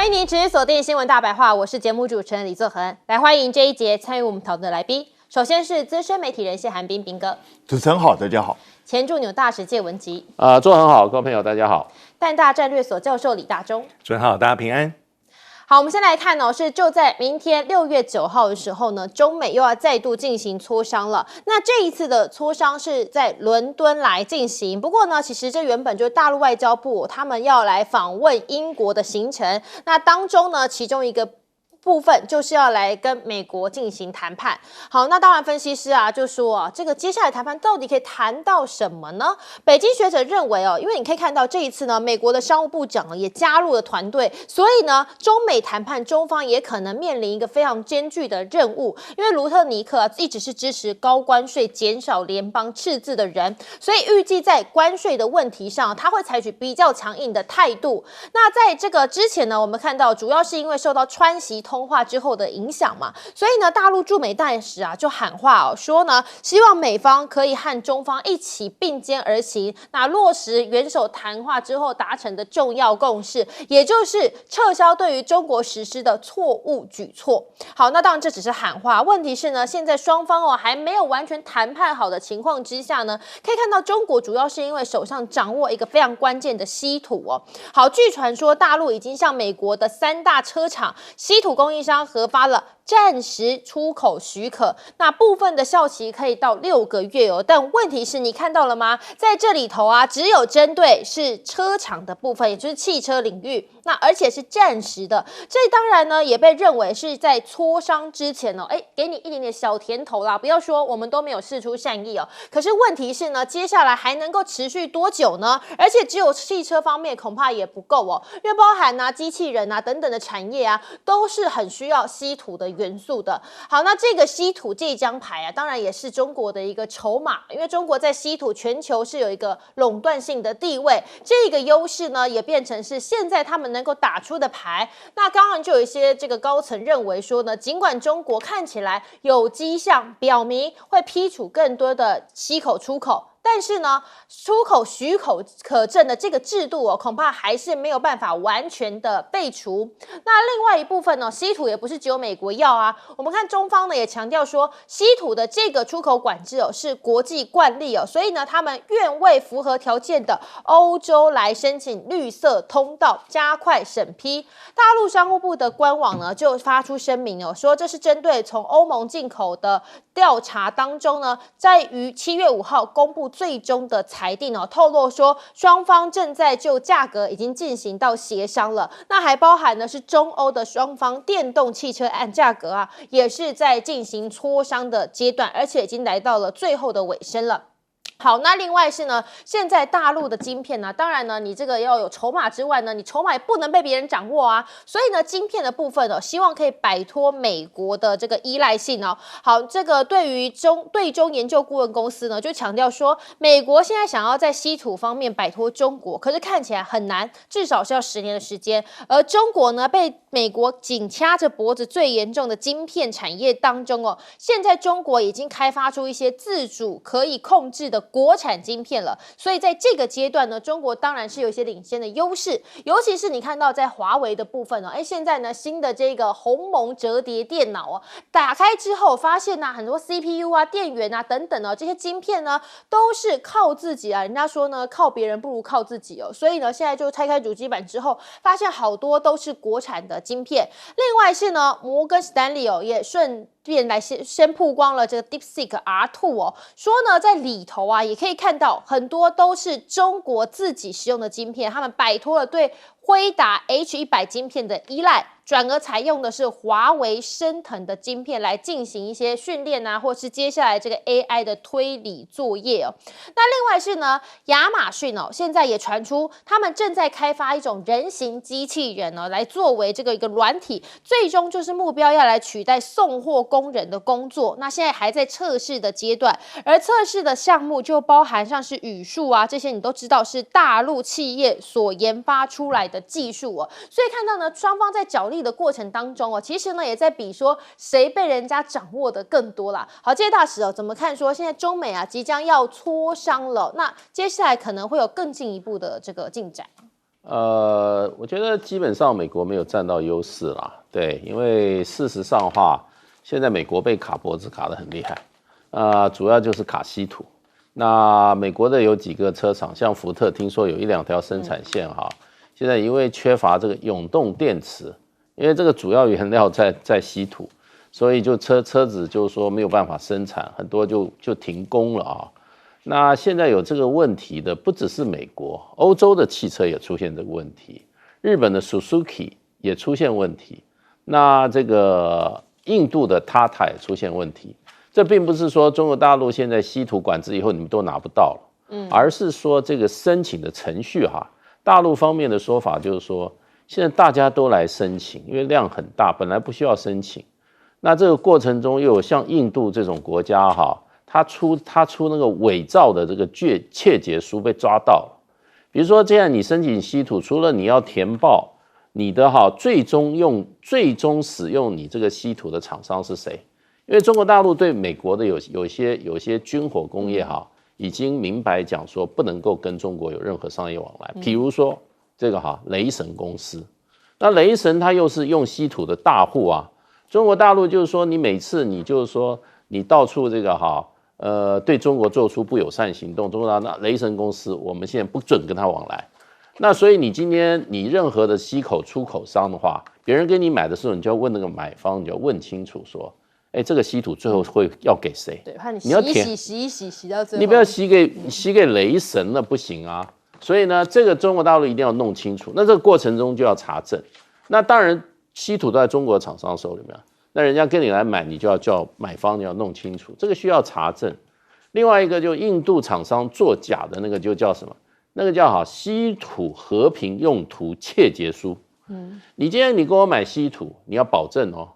欢迎您持续锁定新闻大白话，我是节目主持人李作恒，来欢迎这一节参与我们讨论的来宾。首先是资深媒体人谢寒冰冰哥，主持人好，大家好。前驻纽大使谢文吉，做很好，各位朋友大家好。淡大战略所教授李大中，主持人好，大家平安。好，我们先来看哦，是就在明天6月9号的时候呢，中美又要再度进行磋商了。那这一次的磋商是在伦敦来进行，不过呢，其实这原本就是大陆外交部他们要来访问英国的行程。那当中呢，其中一个部分就是要来跟美国进行谈判。好，那当然分析师就说这个接下来谈判到底可以谈到什么呢？北京学者认为因为你可以看到这一次呢，美国的商务部长也加入了团队，所以呢，中美谈判中方也可能面临一个非常艰巨的任务。因为卢特尼克一直是支持高关税、减少联邦赤字的人，所以预计在关税的问题上，他会采取比较强硬的态度。那在这个之前呢，我们看到主要是因为受到川习通话之后的影响嘛，所以呢，大陆驻美大使就喊话说呢，希望美方可以和中方一起并肩而行，那落实元首谈话之后达成的重要共识，也就是撤销对于中国实施的错误举措。好，那当然这只是喊话，问题是呢，现在双方还没有完全谈判好的情况之下呢，可以看到中国主要是因为手上掌握一个非常关键的稀土好，据传说大陆已经向美国的3大车厂稀土供应商核发了暂时出口许可，那部分的效期可以到6个月但问题是你看到了吗？在这里头只有针对是车厂的部分，也就是汽车领域，那而且是暂时的，这当然呢也被认为是在磋商之前给你一点点小甜头啦，不要说我们都没有释出善意可是问题是呢，接下来还能够持续多久呢？而且只有汽车方面恐怕也不够因为包含机器人等等的产业都是很需要稀土的元素的。好，那这个稀土这张牌当然也是中国的一个筹码，因为中国在稀土全球是有一个垄断性的地位，这个优势呢也变成是现在他们能够打出的牌。那当然就有一些这个高层认为说呢，尽管中国看起来有迹象表明会批处更多的稀口出口，但是呢，出口许可可证的这个制度恐怕还是没有办法完全的废除。那另外一部分呢，稀土也不是只有美国要我们看中方呢也强调说，稀土的这个出口管制是国际惯例所以呢，他们愿为符合条件的欧洲来申请绿色通道，加快审批。大陆商务部的官网呢就发出声明说，这是针对从欧盟进口的调查当中呢，在于7月5号公布最终的裁定透露说，双方正在就价格已经进行到协商了。那还包含的是中欧的双方电动汽车按价格也是在进行磋商的阶段，而且已经来到了最后的尾声了。好，那另外是呢，现在大陆的晶片当然呢，你这个要有筹码之外呢，你筹码也不能被别人掌握所以呢，晶片的部分希望可以摆脱美国的这个依赖性好，这个对于对中研究顾问公司呢，就强调说，美国现在想要在稀土方面摆脱中国，可是看起来很难，至少是要10年的时间。而中国呢，被美国紧掐着脖子最严重的晶片产业当中现在中国已经开发出一些自主可以控制的国产晶片了，所以在这个阶段呢，中国当然是有一些领先的优势，尤其是你看到在华为的部分现在呢，新的这个鸿蒙折叠电脑打开之后，发现很多 CPU 电源等等这些晶片呢，都是靠自己人家说呢，靠别人不如靠自己所以呢，现在就拆开主机板之后，发现好多都是国产的晶片。另外是呢，摩根士丹利也顺便来先曝光了这个 DeepSeek R2说呢，在里头也可以看到很多都是中国自己使用的晶片，他们摆脱了对辉达 H100 晶片的依赖，转而采用的是华为升腾的晶片来进行一些训练或是接下来这个 AI 的推理作业那另外是呢，亚马逊现在也传出他们正在开发一种人形机器人来作为这个一个软体，最终就是目标要来取代送货工人的工作。那现在还在测试的阶段，而测试的项目就包含像是语数这些你都知道是大陆企业所研发出来的技术所以看到呢，双方在角力的过程当中其实呢也在比说谁被人家掌握的更多啦。好，这些大使怎么看说现在中美即将要磋商了，那接下来可能会有更进一步的这个进展？我觉得基本上美国没有占到优势啦，对，因为事实上的话，现在美国被卡脖子卡得很厉害，主要就是卡稀土。那美国的有几个车厂，像福特，听说有1、2条生产线哈，现在因为缺乏这个永动电池，因为这个主要原料在稀土，所以就车子就是说没有办法生产，很多就停工了啊。那现在有这个问题的不只是美国，欧洲的汽车也出现这个问题，日本的 Suzuki 也出现问题，那这个印度的 Tata 也出现问题。这并不是说中国大陆现在稀土管制以后你们都拿不到了，而是说这个申请的程序哈，大陆方面的说法就是说，现在大家都来申请，因为量很大，本来不需要申请。那这个过程中又有像印度这种国家哈，他出那个伪造的这个切结书被抓到了。比如说这样，你申请稀土，除了你要填报你的最终使用你这个稀土的厂商是谁。因为中国大陆对美国的有些军火工业已经明白讲说不能够跟中国有任何商业往来，比如说这个雷神公司，那雷神它又是用稀土的大户啊，中国大陆就是说你每次你就是说你到处这个对中国做出不友善行动，中国大陆那雷神公司我们现在不准跟他往来，那所以你今天你任何的出口商的话，别人跟你买的时候，你就要问那个买方，你就要问清楚说。这个稀土最后会要给谁？对，怕你洗一洗到最后，你不要洗给雷神了，不行啊。所以呢，这个中国大陆一定要弄清楚。那这个过程中就要查证。那当然，稀土都在中国厂商手里面，那人家跟你来买，你就要叫买方你要弄清楚，这个需要查证。另外一个就印度厂商作假的那个就叫什么？那个叫稀土和平用途切结书。你今天你跟我买稀土，你要保证哦。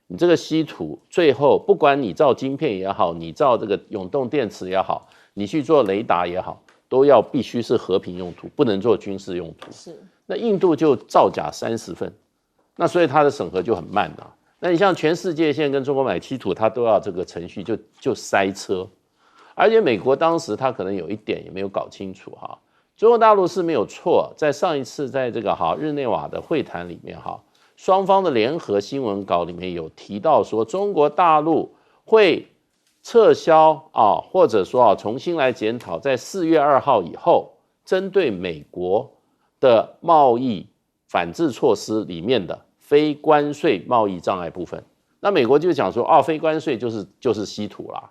你这个稀土最后不管你造晶片也好，你造这个永动电池也好，你去做雷达也好，都要必须是和平用途，不能做军事用途。是，那印度就造假30份，那所以它的审核就很慢的。那你像全世界现在跟中国买稀土，它都要这个程序就塞车，而且美国当时它可能有一点也没有搞清楚哈，中国大陆是没有错，在上一次在这个日内瓦的会谈里面双方的联合新闻稿里面有提到说，中国大陆会撤销或者说重新来检讨，在4月2号以后，针对美国的贸易反制措施里面的非关税贸易障碍部分。那美国就讲说，非关税就是稀土啦。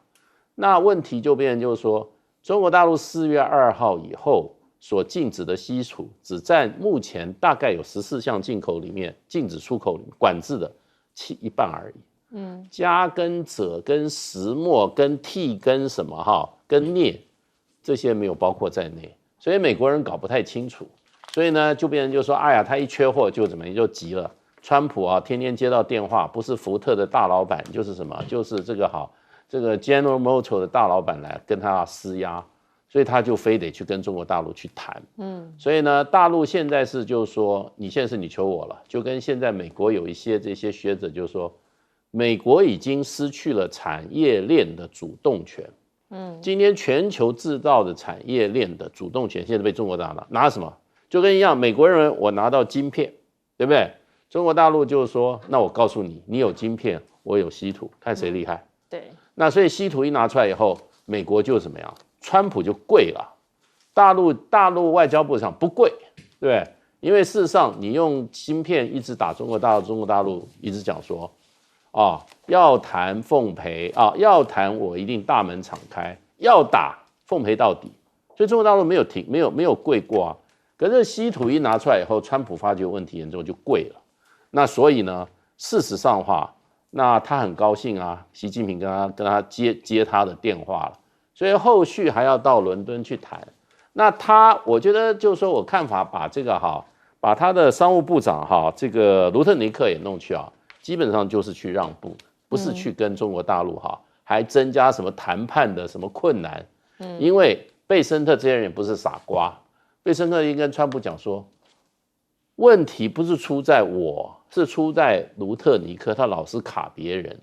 那问题就变成就是说，中国大陆4月2号以后所禁止的稀土，只占目前大概有14项进口里面禁止出口管制的一半而已。镓跟锗跟石墨跟锑跟什么跟镍这些没有包括在内，所以美国人搞不太清楚。所以呢，就变成就说，哎呀，他一缺货就怎么样就急了。川普天天接到电话，不是福特的大老板就是什么，就是这个 General Motors 的大老板来跟他施压。所以他就非得去跟中国大陆去谈，所以呢，大陆现在是就是说，你现在是你求我了，就跟现在美国有一些这些学者就是说，美国已经失去了产业链的主动权，今天全球制造的产业链的主动权现在被中国大陆拿什么？就跟一样，美国人我拿到晶片，对不对？中国大陆就是说，那我告诉你，你有晶片，我有稀土，看谁厉害。对，那所以稀土一拿出来以后，美国就怎么样？川普就跪了，大陆外交部上不跪，对不对？因为事实上你用芯片一直打中国大陆，中国大陆一直讲说，要谈奉陪要谈我一定大门敞开，要打奉陪到底，所以中国大陆没有跪过啊。可是稀土一拿出来以后，川普发觉问题严重就跪了。那所以呢，事实上的话，那他很高兴啊，习近平跟他接他的电话了。所以后续还要到伦敦去谈。那我觉得就是说我看法，把这个把他的商务部长这个卢特尼克也弄去基本上就是去让步，不是去跟中国大陆还增加什么谈判的什么困难。因为贝森特这些人也不是傻瓜，贝森特应跟川普讲说，问题不是出在我，是出在卢特尼克，他老是卡别人。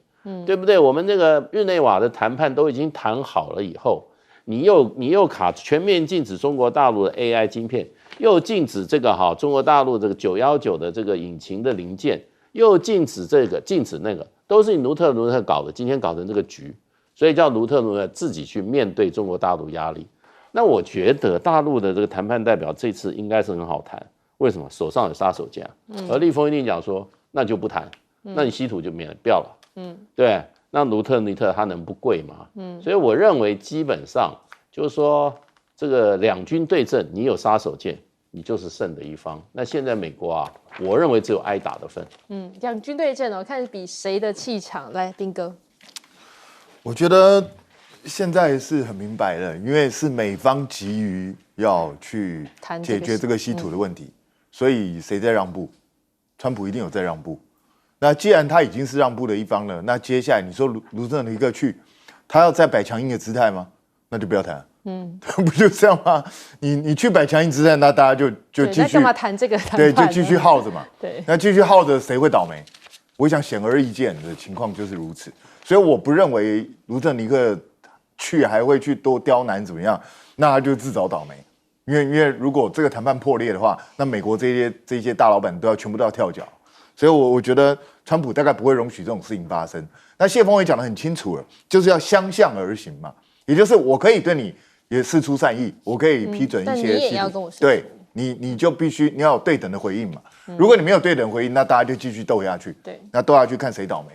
对不对？我们这个日内瓦的谈判都已经谈好了以后，你又全面禁止中国大陆的 AI 晶片，又禁止这个中国大陆这个919的这个引擎的零件，又禁止这个禁止那个，都是你卢特搞的，今天搞成这个局，所以叫卢特自己去面对中国大陆压力。那我觉得大陆的这个谈判代表这次应该是很好谈，为什么？手上有杀手锏。而立峰一定讲说，那就不谈，那你稀土就不要了。对。那卢特尼特他能不贵吗？所以我认为基本上就是说，这个两军对阵，你有杀手锏，你就是胜的一方。那现在美国啊，我认为只有挨打的份。两军对阵哦，看比谁的气场。来，彬哥，我觉得现在是很明白了，因为是美方急于要去解决这个稀土的问题，所以谁在让步？川普一定有在让步。那既然他已经是让步的一方了，那接下来你说卢特尼克去，他要再摆强硬的姿态吗？那就不要谈。不就这样吗？你去摆强硬姿态，那大家就继续。那干嘛谈这个谈判？对，就继续耗着嘛。对，那继续耗着，谁会倒霉？我想显而易见的情况就是如此。所以我不认为卢特尼克去还会去多刁难怎么样，那他就自找倒霉。因为如果这个谈判破裂的话，那美国这些大老板全部都要跳脚。所以我觉得川普大概不会容许这种事情发生。那谢峰也讲得很清楚了，就是要相向而行嘛，也就是我可以对你也释出善意，我可以批准一些，但你也要跟我对你就必须你要有对等的回应嘛。如果你没有对等回应，那大家就继续斗下去。对，那斗下去看谁倒霉。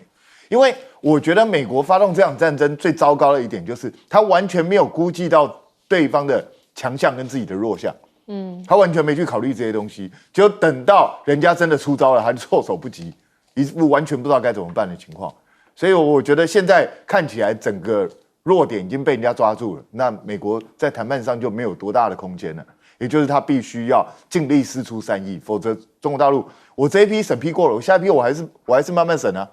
因为我觉得美国发动这场战争最糟糕的一点就是，他完全没有估计到对方的强项跟自己的弱项。他完全没去考虑这些东西，就等到人家真的出招了，他就措手不及，一副完全不知道该怎么办的情况。所以我觉得现在看起来整个弱点已经被人家抓住了，那美国在谈判上就没有多大的空间了。也就是他必须要尽力释出善意，否则中国大陆我这一批审批过了，我下一批我还是慢慢审啊，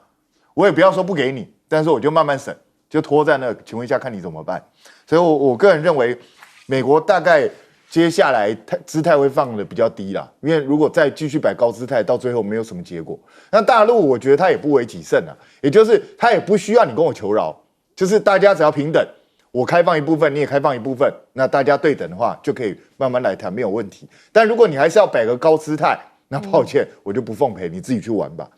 我也不要说不给你，但是我就慢慢审，就拖在那，请问一下看你怎么办。所以我个人认为，美国大概接下来姿态会放的比较低啦，因为如果再继续摆高姿态，到最后没有什么结果。那大陆我觉得他也不为己甚啊，也就是他也不需要你跟我求饶，就是大家只要平等，我开放一部分，你也开放一部分，那大家对等的话就可以慢慢来谈，没有问题。但如果你还是要摆个高姿态，那抱歉，我就不奉陪，你自己去玩吧。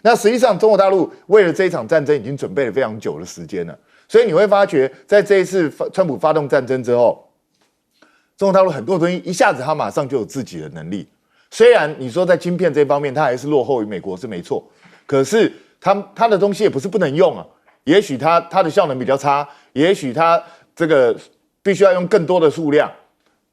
那实际上中国大陆为了这一场战争已经准备了非常久的时间了，所以你会发觉在这一次川普发动战争之后，中国大陆很多东西一下子他马上就有自己的能力。虽然你说在晶片这方面他还是落后于美国是没错，可是他的东西也不是不能用啊。也许他的效能比较差，也许他这个必须要用更多的数量，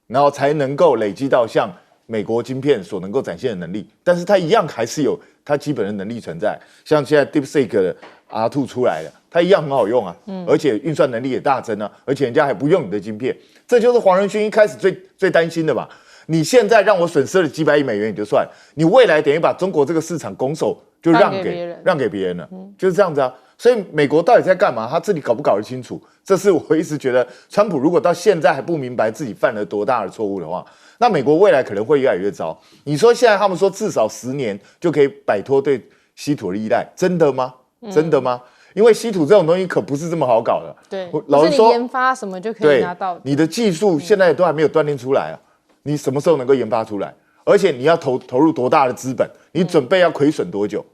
然后才能够累积到像美国晶片所能够展现的能力。但是他一样还是有他基本的能力存在。像现在 DeepSeek 的 R2 出来了，它一样很好用啊，而且运算能力也大增啊，而且人家还不用你的晶片。这就是黄仁勋一开始最担心的嘛。你现在让我损失了几百亿美元也就算，你未来等于把中国这个市场拱手就让给别人了，就是这样子啊。所以美国到底在干嘛？他自己搞不搞得清楚？这是我一直觉得，川普如果到现在还不明白自己犯了多大的错误的话，那美国未来可能会越来越糟。你说现在他们说至少10年就可以摆脱对稀土的依赖，真的吗？真的吗？因为稀土这种东西可不是这么好搞的。对，老实说，你研发什么就可以拿到。你的技术现在都还没有锻炼出来啊，你什么时候能够研发出来？而且你要投入多大的资本？你准备要亏损多久？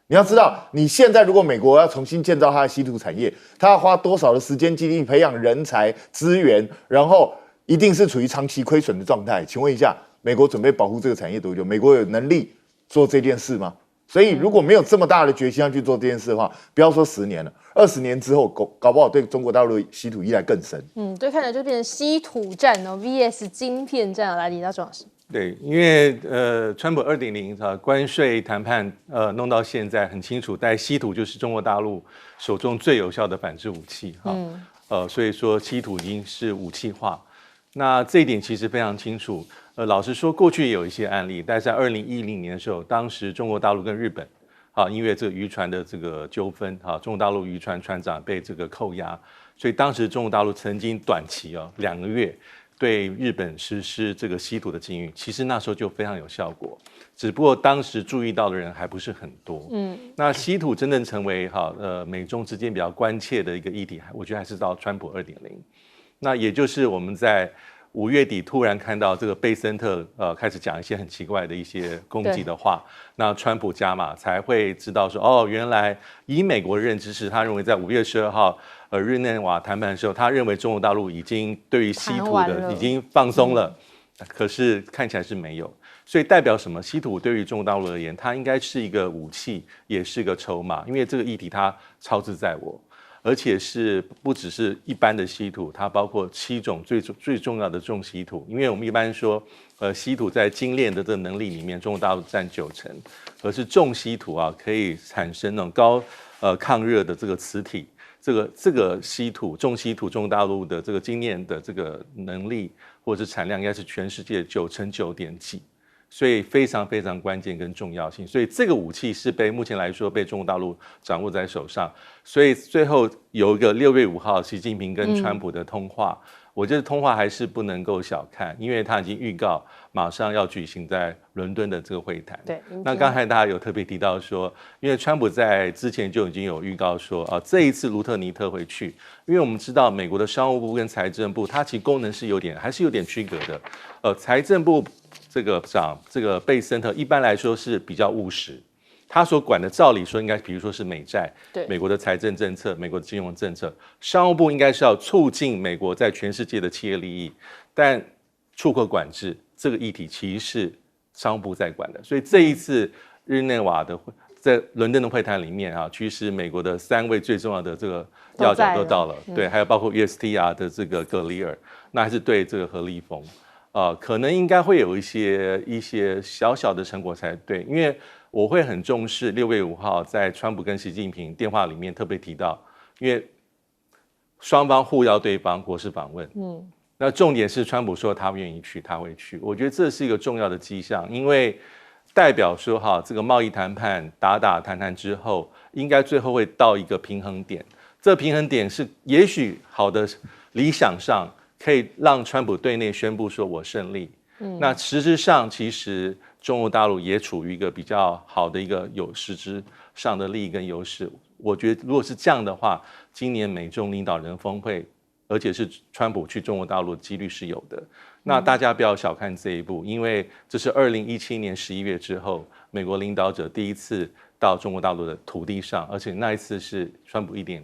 你要知道，你现在如果美国要重新建造它的稀土产业，它要花多少的时间精力培养人才资源，然后一定是处于长期亏损的状态。请问一下，美国准备保护这个产业多久？美国有能力做这件事吗？所以如果没有这么大的决心要去做这件事的话，不要说10年了，20年之后搞不好对中国大陆的稀土依赖更深。对，看起来就变成稀土战哦 ，VS 晶片战。来，李大忠老师。对，因为川普2.0关税谈判弄到现在很清楚，但稀土就是中国大陆手中最有效的反制武器所以说稀土已经是武器化。那这一点其实非常清楚。老实说，过去也有一些案例，但是在2010年的时候，当时中国大陆跟日本因为这个渔船的这个纠纷中国大陆渔船船长被这个扣押，所以当时中国大陆曾经短期2个月。对日本实施这个稀土的禁运，其实那时候就非常有效果，只不过当时注意到的人还不是很多。那稀土真正成为美中之间比较关切的一个议题，我觉得还是到川普2.0。那也就是我们在5月底突然看到这个贝森特开始讲一些很奇怪的一些攻击的话，那川普加码才会知道说，哦，原来以美国的认知是，他认为在5月12号日内瓦谈判的时候，他认为中国大陆已经对于稀土的已经放松了，可是看起来是没有，所以代表什么？稀土对于中国大陆而言，它应该是一个武器，也是个筹码，因为这个议题它操之在我。而且是不只是一般的稀土，它包括7种最重要的重稀土。因为我们一般说，稀土在精炼的这个能力里面，中国大陆占90%，而是重稀土啊，可以产生那种高抗热的这个磁体。这个稀土重稀土，中国大陆的这个精炼的这个能力或者是产量，应该是全世界9%点几。所以非常非常关键跟重要性，所以这个武器是目前来说被中国大陆掌握在手上。所以最后有一个6月5号习近平跟川普的通话，我觉得通话还是不能够小看，因为他已经预告马上要举行在伦敦的这个会谈。对，那刚才大家有特别提到说，因为川普在之前就已经有预告说，这一次卢特尼特会去，因为我们知道美国的商务部跟财政部，它其实功能是还是有点区隔的。财政部这个贝森特一般来说是比较务实，他所管的照理说应该，比如说是美债，美国的财政政策、美国的金融政策，商务部应该是要促进美国在全世界的企业利益，但出口管制这个议题其实是商务部在管的，所以这一次日内瓦在伦敦的会谈里面其实美国的3位最重要的这个要角都到了，对，还有包括 USTR 的这个格里尔，那还是对这个何立峰。可能应该会有一些小小的成果才对，因为我会很重视6月5号在川普跟习近平电话里面特别提到，因为双方互邀对方国事访问，那重点是川普说他愿意去，他会去，我觉得这是一个重要的迹象，因为代表说这个贸易谈判谈之后，应该最后会到一个平衡点，这平衡点是也许好的理想上。可以让川普对内宣布说我胜利，那实质上其实中国大陆也处于一个比较好的一个有实质上的利益跟优势。我觉得如果是这样的话，今年美中领导人峰会，而且是川普去中国大陆的几率是有的。那大家不要小看这一步，因为这是2017年11月之后，美国领导者第一次到中国大陆的土地上，而且那一次是川普1.0。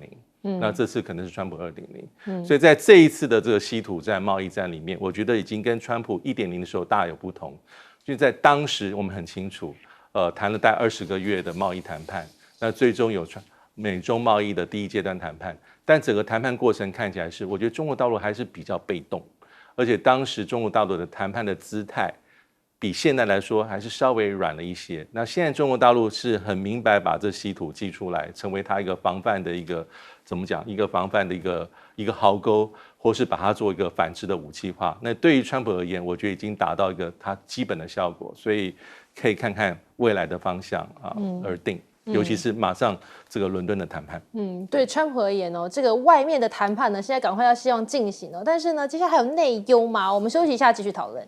那这次可能是川普2.0，所以在这一次的这个稀土战、贸易战里面，我觉得已经跟川普1.0的时候大有不同。就在当时我们很清楚，谈了大概20个月的贸易谈判，那最终有美中贸易的第1阶段谈判，但整个谈判过程看起来是，我觉得中国大陆还是比较被动，而且当时中国大陆的谈判的姿态比现在来说还是稍微软了一些。那现在中国大陆是很明白把这稀土寄出来，成为它一个防范的一个怎么讲？一个防范的一个壕沟，或是把它做一个反制的武器化。那对于川普而言，我觉得已经达到一个它基本的效果，所以可以看看未来的方向而定。尤其是马上这个伦敦的谈判，对川普而言这个外面的谈判呢，现在赶快要希望进行了，但是呢，接下来还有内忧嘛？我们休息一下，继续讨论。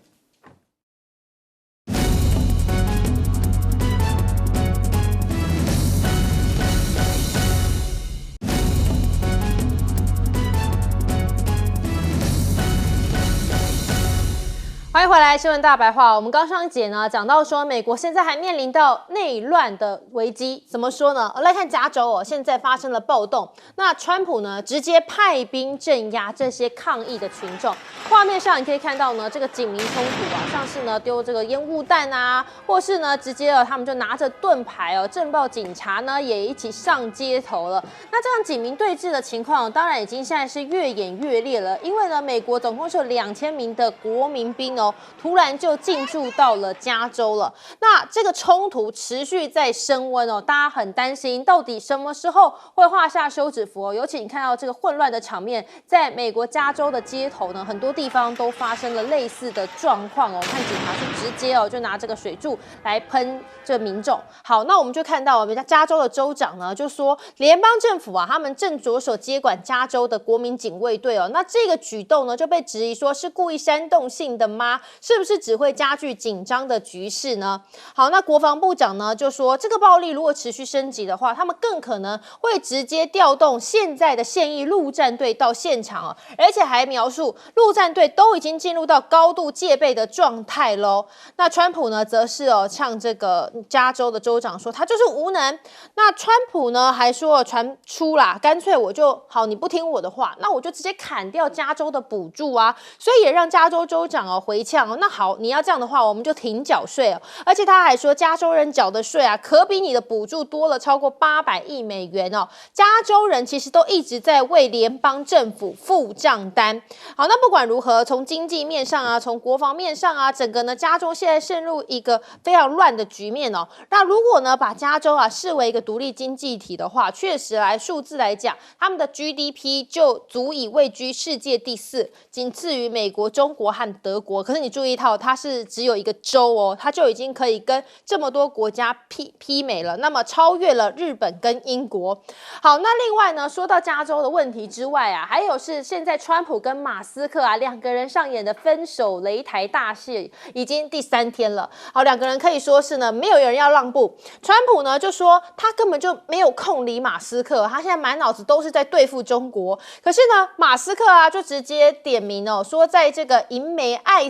欢迎回来，新闻大白话。我们刚上一节呢讲到说，美国现在还面临到内乱的危机，怎么说呢？来看加州现在发生了暴动，那川普呢直接派兵镇压这些抗议的群众。画面上你可以看到呢，这个警民冲突像是呢丢这个烟雾弹啊，或是呢直接他们就拿着盾牌震爆警察呢也一起上街头了。那这样警民对峙的情况，当然已经现在是越演越烈了，因为呢美国总共是有2000名的国民兵突然就进驻到了加州了。那这个冲突持续在升温大家很担心到底什么时候会画下休止符尤其你看到这个混乱的场面，在美国加州的街头呢，很多地方都发生了类似的状况看警察是直接就拿这个水柱来喷这民众。好，那我们就看到我们加州的州长呢就说，联邦政府他们正着手接管加州的国民警卫队那这个举动呢就被质疑说是故意煽动性的吗？吗？是不是只会加剧紧张的局势呢？好，那国防部长呢就说，这个暴力如果持续升级的话，他们更可能会直接调动现在的现役陆战队到现场哦，而且还描述陆战队都已经进入到高度戒备的状态喽。那川普呢，则是向这个加州的州长说，他就是无能。那川普呢，还说传出啦，干脆我就好，你不听我的话，那我就直接砍掉加州的补助啊，所以也让加州州长回呛那好，你要这样的话，我们就停缴税哦。而且他还说，加州人缴的税啊，可比你的补助多了超过800亿美元哦。加州人其实都一直在为联邦政府付账单。好，那不管如何，从经济面上啊，从国防面上啊，整个呢，加州现在陷入一个非常乱的局面哦。那如果呢，把加州啊视为一个独立经济体的话，确实数字来讲，他们的 GDP 就足以位居世界第4，仅次于美国、中国和德国。可是你注意到，它是只有一个州哦，它就已经可以跟这么多国家媲美了，那么超越了日本跟英国。好，那另外呢，说到加州的问题之外啊，还有是现在川普跟马斯克啊2个人上演的分手擂台大戏，已经第3天了。好，2个人可以说是呢，没有人要让步。川普呢就说他根本就没有空理马斯克，他现在满脑子都是在对付中国。可是呢，马斯克啊就直接点名说在这个银媒爱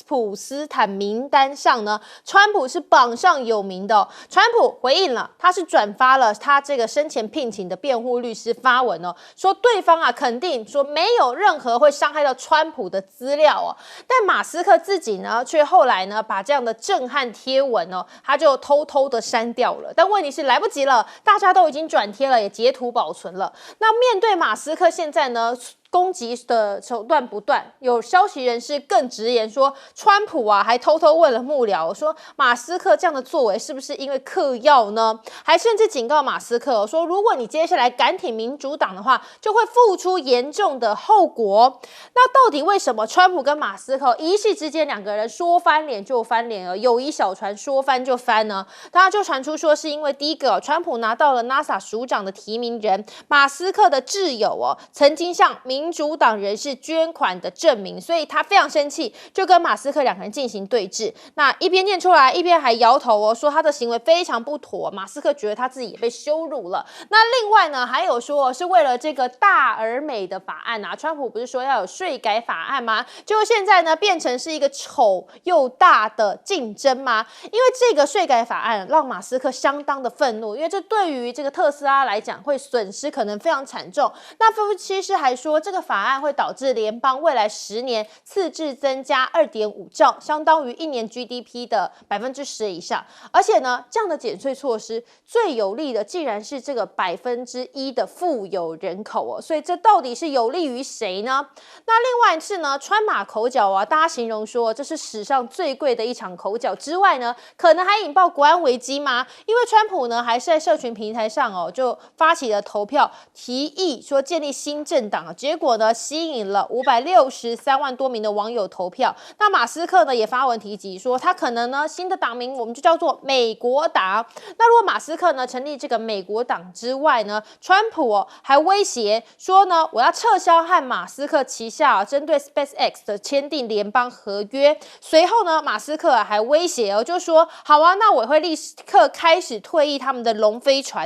普斯坦名单上呢，川普是榜上有名的川普回应了，他是转发了他这个生前聘请的辩护律师发文说对方啊肯定说没有任何会伤害到川普的资料但马斯克自己呢，却后来呢把这样的震撼贴文他就偷偷的删掉了。但问题是来不及了，大家都已经转贴了，也截图保存了。那面对马斯克现在呢，攻击的手段不断，有消息人士更直言说，川普啊还偷偷问了幕僚说，马斯克这样的作为是不是因为嗑药呢？还甚至警告马斯克说，如果你接下来敢挺民主党的话，就会付出严重的后果。那到底为什么川普跟马斯克一夕之间2个人说翻脸就翻脸了，友谊小船说翻就翻呢？大家就传出说，是因为第一个，川普拿到了 NASA 署长的提名人马斯克的挚友曾经向民主党人士捐款的证明，所以他非常生气，就跟马斯克2个人进行对峙。那一边念出来，一边还摇头说他的行为非常不妥。马斯克觉得他自己也被羞辱了。那另外呢，还有说是为了这个大而美的法案啊，川普不是说要有税改法案吗？结果现在呢，变成是一个丑又大的竞争吗？因为这个税改法案让马斯克相当的愤怒，因为这对于这个特斯拉来讲会损失可能非常惨重。那分析师还说，这个法案会导致联邦未来10年赤字增加2.5兆，相当于1年 GDP 的10%以上。而且呢，这样的减税措施最有利的竟然是这个1%的富有人口所以这到底是有利于谁呢？那另外是呢，川马口角啊，大家形容说这是史上最贵的一场口角之外呢，可能还引爆国安危机吗？因为川普呢还是在社群平台上就发起了投票，提议说建立新政党结果呢吸引了563万多名的网友投票。那马斯克呢也发文提及说，他可能呢新的党名我们就叫做美国党。那如果马斯克呢成立这个美国党之外呢，川普还威胁说呢，我要撤销和马斯克旗下针对 SpaceX 的签订联邦合约。随后呢，马斯克还威胁就说，好啊，那我会立刻开始退役他们的龙飞船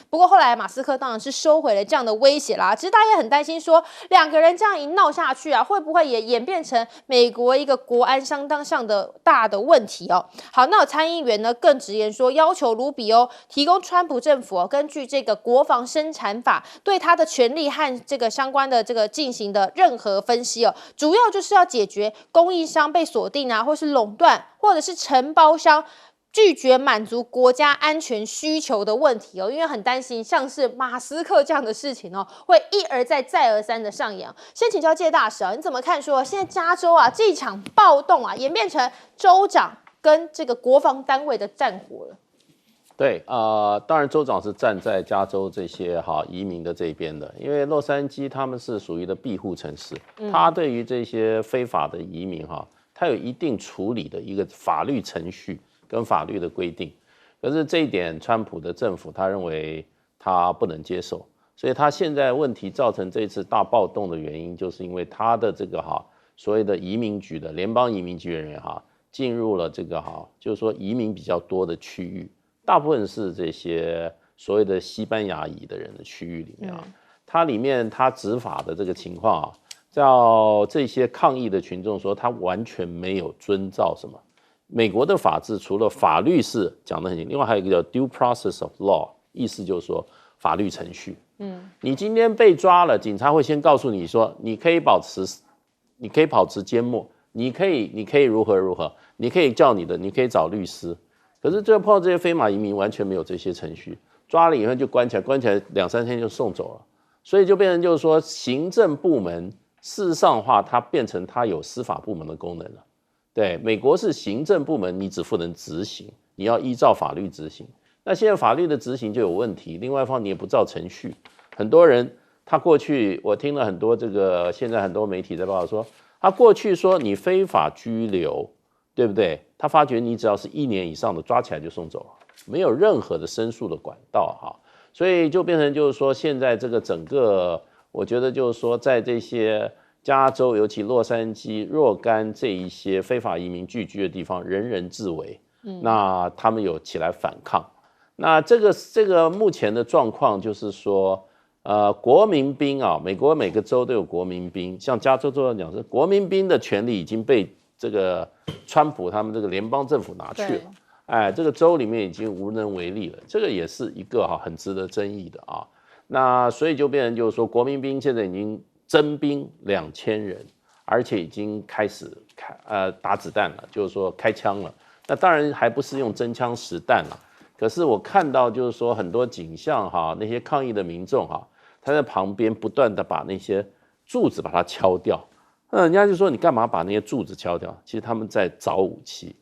不过后来马斯克当然是收回了这样的威胁啦。其实大家也很担心说，2个人这样一闹下去啊，会不会也演变成美国一个国安相当上的大的问题好，那有参议员呢更直言说，要求卢比欧提供川普政府根据这个国防生产法对他的权利和这个相关的这个进行的任何分析主要就是要解决供应商被锁定啊，或是垄断，或者是承包商拒绝满足国家安全需求的问题因为很担心像是马斯克这样的事情会一而再再而三的上演先请教介大使你怎么看说现在加州啊这一场暴动啊演变成州长跟这个国防单位的战火了？对当然州长是站在加州这些移民的这边的，因为洛杉矶他们是属于的庇护城市，他对于这些非法的移民他有一定处理的一个法律程序跟法律的规定。可是这一点川普的政府他认为他不能接受，所以他现在问题造成这次大暴动的原因，就是因为他的这个所谓的移民局的联邦移民局的人员进入了这个就是说移民比较多的区域，大部分是这些所谓的西班牙裔的人的区域里面它里面他执法的这个情况叫这些抗议的群众说他完全没有遵照什么。美国的法治除了法律是讲得很清，另外还有一个叫 due process of law， 意思就是说法律程序。你今天被抓了，警察会先告诉你说，你可以保持缄默，你可以如何如何，你可以你可以找律师。可是碰到这些非法移民完全没有这些程序，抓了以后就关起来2-3天就送走了。所以就变成就是说，行政部门事实上的话，它变成它有司法部门的功能了。对，美国是行政部门，你只负责执行，你要依照法律执行。那现在法律的执行就有问题，另外一方你也不照程序。很多人他过去，我听了很多现在很多媒体在报道说，他过去说你非法拘留，对不对？他发觉你只要是1年以上的，抓起来就送走了，没有任何的申诉的管道所以就变成就是说，现在这个整个，我觉得就是说，在这些加州，尤其洛杉矶、若干这一些非法移民聚居的地方，人人自危。那他们有起来反抗。那这个目前的状况就是说，国民兵美国每个州都有国民兵，像加州州讲是国民兵的权利已经被这个川普他们这个联邦政府拿去了，这个州里面已经无能为力了，这个也是一个很值得争议的那所以就变成就是说，国民兵现在已经征兵2000人，而且已经开始打子弹了，就是说开枪了。那当然还不是用真枪实弹了。可是我看到就是说很多景象那些抗议的民众他在旁边不断的把那些柱子把它敲掉，人家就说你干嘛把那些柱子敲掉？其实他们在找武器，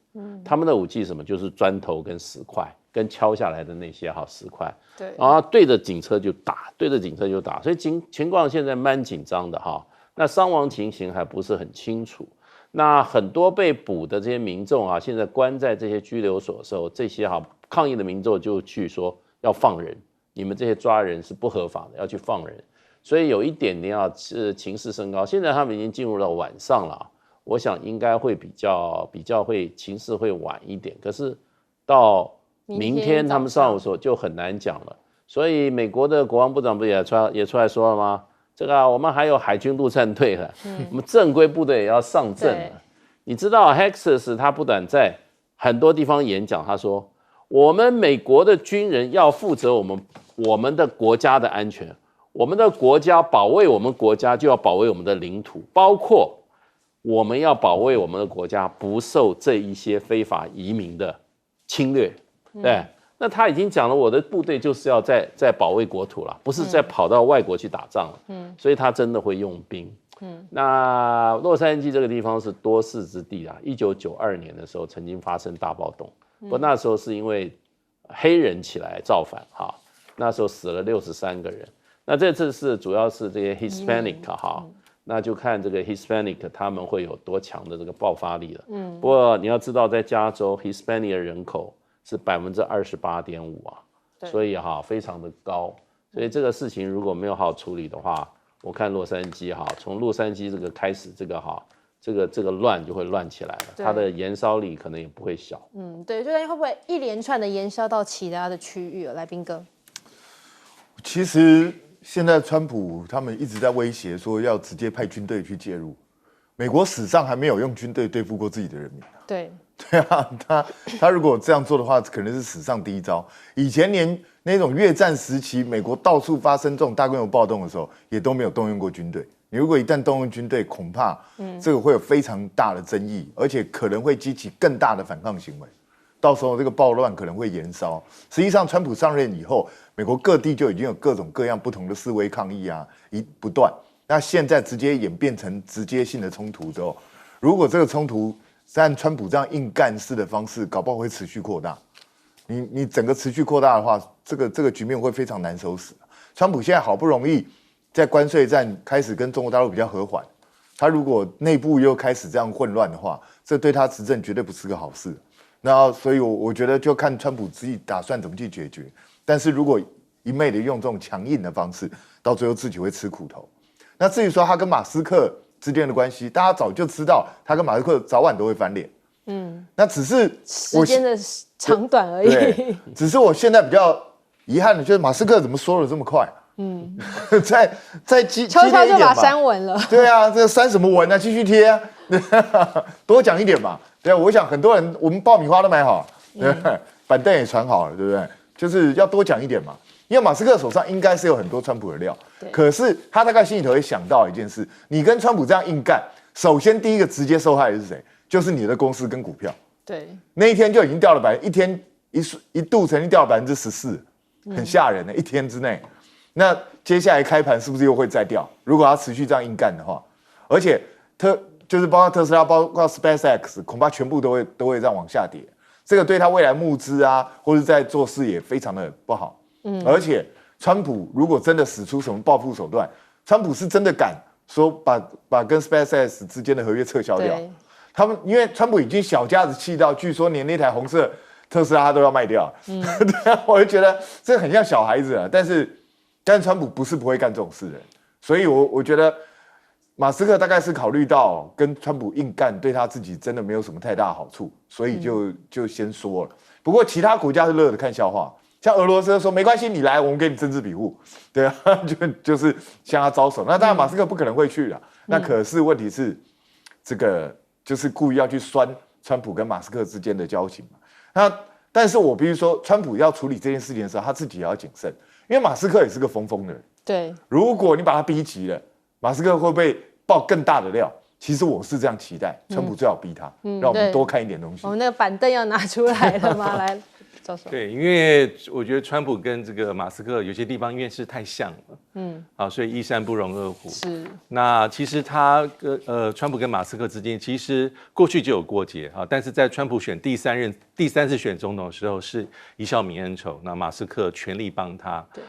他们的武器是什么？就是砖头跟石块，跟敲下来的那些石块，对，然后对着警车就打，所以情况现在蛮紧张的那伤亡情形还不是很清楚。那很多被捕的这些民众现在关在这些拘留所的时候，这些抗议的民众就去说要放人，你们这些抓人是不合法的，要去放人。所以有一点你要情势升高。现在他们已经进入到晚上了，我想应该会比较会情势会晚一点。可是到明天他们上午的时候就很难讲了。所以美国的国防部长不也出来说了吗？这个我们还有海军陆战队了，我们正规部队也要上阵了。你知道 Hexas 他不但在很多地方演讲，他说我们美国的军人要负责我们的国家的安全，我们的国家保卫我们国家就要保卫我们的领土，包括我们要保卫我们的国家不受这一些非法移民的侵略。对，那他已经讲了，我的部队就是要在保卫国土了，不是在跑到外国去打仗了。所以他真的会用兵。那洛杉矶这个地方是多事之地1992年的时候曾经发生大暴动，不过那时候是因为黑人起来造反那时候死了63个人。那这次是主要是这些 Hispanic 那就看这个 Hispanic 他们会有多强的这个爆发力了。不过你要知道，在加州 Hispanic 的人口是28.5%所以非常的高。所以这个事情如果没有好好处理的话，我看洛杉矶从洛杉矶这个开始，这个乱就会乱起来了，它的延烧力可能也不会小。对，就是会不会一连串的延烧到其他的区域了？来宾哥，其实现在川普他们一直在威胁说要直接派军队去介入，美国史上还没有用军队对付过自己的人民。对他如果这样做的话，可能是史上第一招。以前连那种越战时期，美国到处发生这种大规模暴动的时候，也都没有动用过军队。你如果一旦动用军队，恐怕这个会有非常大的争议，而且可能会激起更大的反抗行为。到时候这个暴乱可能会延烧。实际上，川普上任以后，美国各地就已经有各种各样不同的示威抗议不断。那现在直接演变成直接性的冲突之后，如果这个冲突按川普这样硬干式的方式，搞不好会持续扩大。你整个持续扩大的话，这个局面会非常难收拾。川普现在好不容易在关税战开始跟中国大陆比较和缓，他如果内部又开始这样混乱的话，这对他执政绝对不是个好事。那所以我觉得就看川普自己打算怎么去解决。但是如果一昧的用这种强硬的方式，到最后自己会吃苦头。那至于说他跟马斯克之间的关系，大家早就知道他跟马斯克早晚都会翻脸。那只是时间的长短而已。对，只是我现在比较遗憾的就是马斯克怎么说的这么快？再悄悄就把删文了。对啊，这删什么文啊？继续贴啊，多讲一点嘛。对啊，我想很多人我们爆米花都买好，对不对？板凳也传好了，对不对？就是要多讲一点嘛。因为马斯克手上应该是有很多川普的料，可是他大概心里头会想到一件事：你跟川普这样硬干，首先第一个直接受害的是谁？就是你的公司跟股票。对，那一天就已经掉了一度曾经掉了14%，很吓人的，一天之内。那接下来开盘是不是又会再掉？如果他持续这样硬干的话，而且就是包括特斯拉、包括 SpaceX， 恐怕全部都会这样往下跌。这个对他未来募资啊，或者在做事也非常的不好。而且川普如果真的使出什么报复手段，川普是真的敢说把跟 SpaceX 之间的合约撤销掉。他们因为川普已经小家子气到，据说连那台红色特斯拉他都要卖掉。对啊，我就觉得这很像小孩子啊。但是川普不是不会干这种事的人，所以我觉得马斯克大概是考虑到跟川普硬干对他自己真的没有什么太大好处，所以就先说了。不过其他国家是乐得看笑话，像俄罗斯说没关系，你来我们给你政治庇护，对啊，就是向他招手。那当然马斯克不可能会去了，那可是问题是这个。就是故意要去酸川普跟马斯克之间的交情嘛。但是我必须说，川普要处理这件事情的时候，他自己也要谨慎，因为马斯克也是个疯的人。对，如果你把他逼急了，马斯克会不会爆更大的料？其实我是这样期待，川普最好逼他，让我们多看一点东西。我们那个板凳要拿出来了吗？来。对，因为我觉得川普跟这个马斯克有些地方因为是太像了，所以一山不容二虎。是。那其实他川普跟马斯克之间其实过去就有过节但是在川普选第三次选总统的时候是一笑泯恩仇，那马斯克全力帮他。对。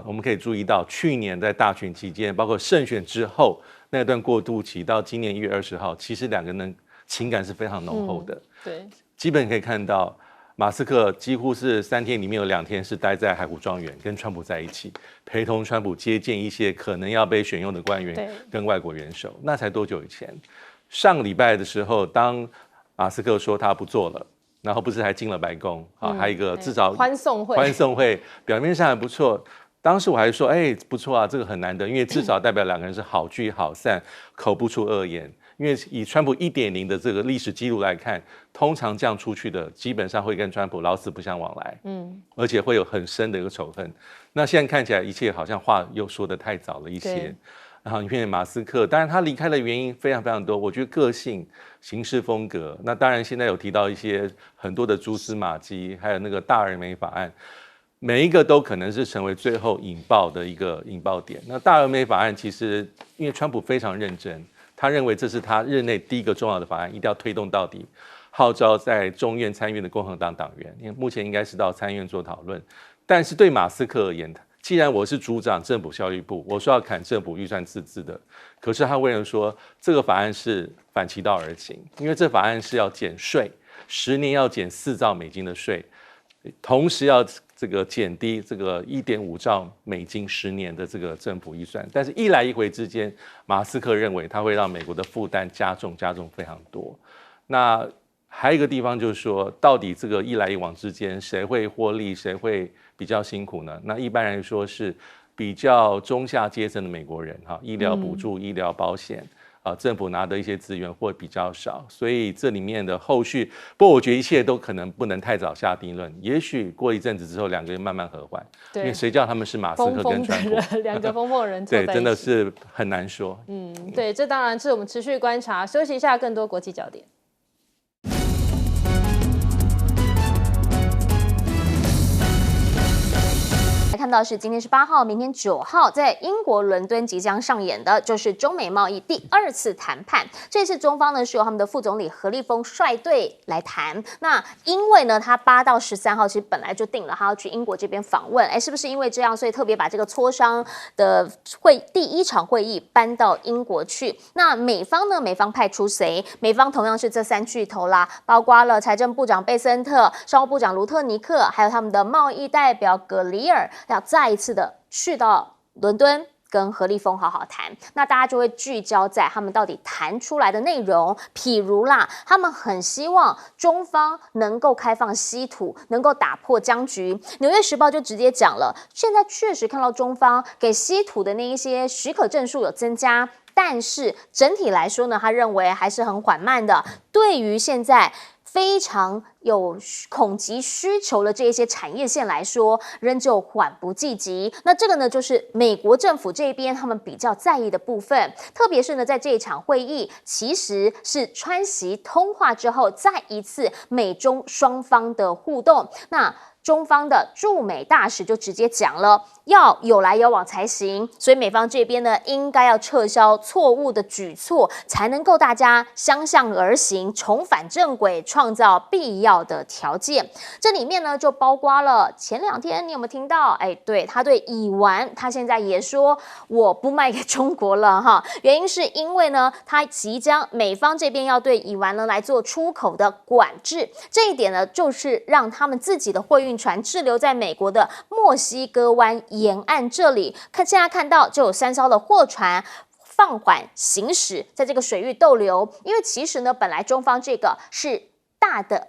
我们可以注意到去年在大选期间，包括胜选之后那段过渡期到今年1月20号，其实两个人情感是非常浓厚的。对。基本可以看到。马斯克几乎是3天里面有2天是待在海湖庄园跟川普在一起，陪同川普接见一些可能要被选用的官员跟外国元首。那才多久以前？上个礼拜的时候，当马斯克说他不做了，然后不是还进了白宫还有一个至少欢送会，表面上还不错。当时我还说，不错啊，这个很难得，因为至少代表2个人是好聚好散，口不出恶言。因为以川普1.0的这个历史记录来看，通常这样出去的基本上会跟川普老死不相往来，而且会有很深的一个仇恨。那现在看起来一切好像话又说得太早了一些。然后因为马斯克，当然他离开的原因非常非常多，我觉得个性、行事风格，那当然现在有提到一些很多的蛛丝马迹，还有那个大而美法案。每一个都可能是成为最后引爆的一个引爆点。那大而美法案其实因为川普非常认真，他认为这是他任内第一个重要的法案，一定要推动到底，号召在众院参院的共和党党员，因为目前应该是到参院做讨论。但是对马斯克而言，既然我是组长政府效益部，我说要砍政府预算赤字的，可是他为了说这个法案是反其道而行，因为这法案是要减税，10年要减4兆美金的税，同时要这个减低这个1.5兆美金10年的这个政府预算，但是一来一回之间，马斯克认为他会让美国的负担加重非常多。那还有一个地方就是说，到底这个一来一往之间，谁会获利，谁会比较辛苦呢？那一般来说是比较中下阶层的美国人医疗补助、医疗保险。政府拿的一些资源会比较少，所以这里面的后续，不过我觉得一切都可能不能太早下定论，也许过一阵子之后2个人慢慢和缓，因为谁叫他们是马斯克跟川普2个疯的人，对，真的是很难说。对，这当然是我们持续观察。休息一下，更多国际焦点。看到是今天是8号，明天9号，在英国伦敦即将上演的就是中美贸易第2次谈判。这次中方呢是由他们的副总理何立峰率队来谈。那因为呢，他8到13号其实本来就定了，他要去英国这边访问。是不是因为这样，所以特别把这个磋商的第1场会议搬到英国去？那美方呢？美方派出谁？美方同样是这3巨头啦，包括了财政部长贝森特、商务部长卢特尼克，还有他们的贸易代表葛里尔。要再一次的去到伦敦跟何立峰好好谈，那大家就会聚焦在他们到底谈出来的内容。譬如啦，他们很希望中方能够开放稀土，能够打破僵局。《纽约时报》就直接讲了，现在确实看到中方给稀土的那一些许可证数有增加，但是整体来说呢，他认为还是很缓慢的。对于现在非常有恐急需求的这一些产业线来说，仍旧缓不济急。那这个呢，就是美国政府这边他们比较在意的部分，特别是呢，在这一场会议，其实是川习通话之后，再一次美中双方的互动。那中方的驻美大使就直接讲了，要有来有往才行，所以美方这边呢，应该要撤销错误的举措，才能够大家相向而行，重返正轨，创造必要的条件。这里面呢，就包括了前2天你有没有听到？对，他对乙烷，他现在也说我不卖给中国了哈，原因是因为呢，他即将美方这边要对乙烷呢来做出口的管制，这一点呢，就是让他们自己的货运船滞留在美国的墨西哥湾沿岸这里。现在看到就有3艘的货船放缓行驶，在这个水域逗留。因为其实呢，本来中方这个是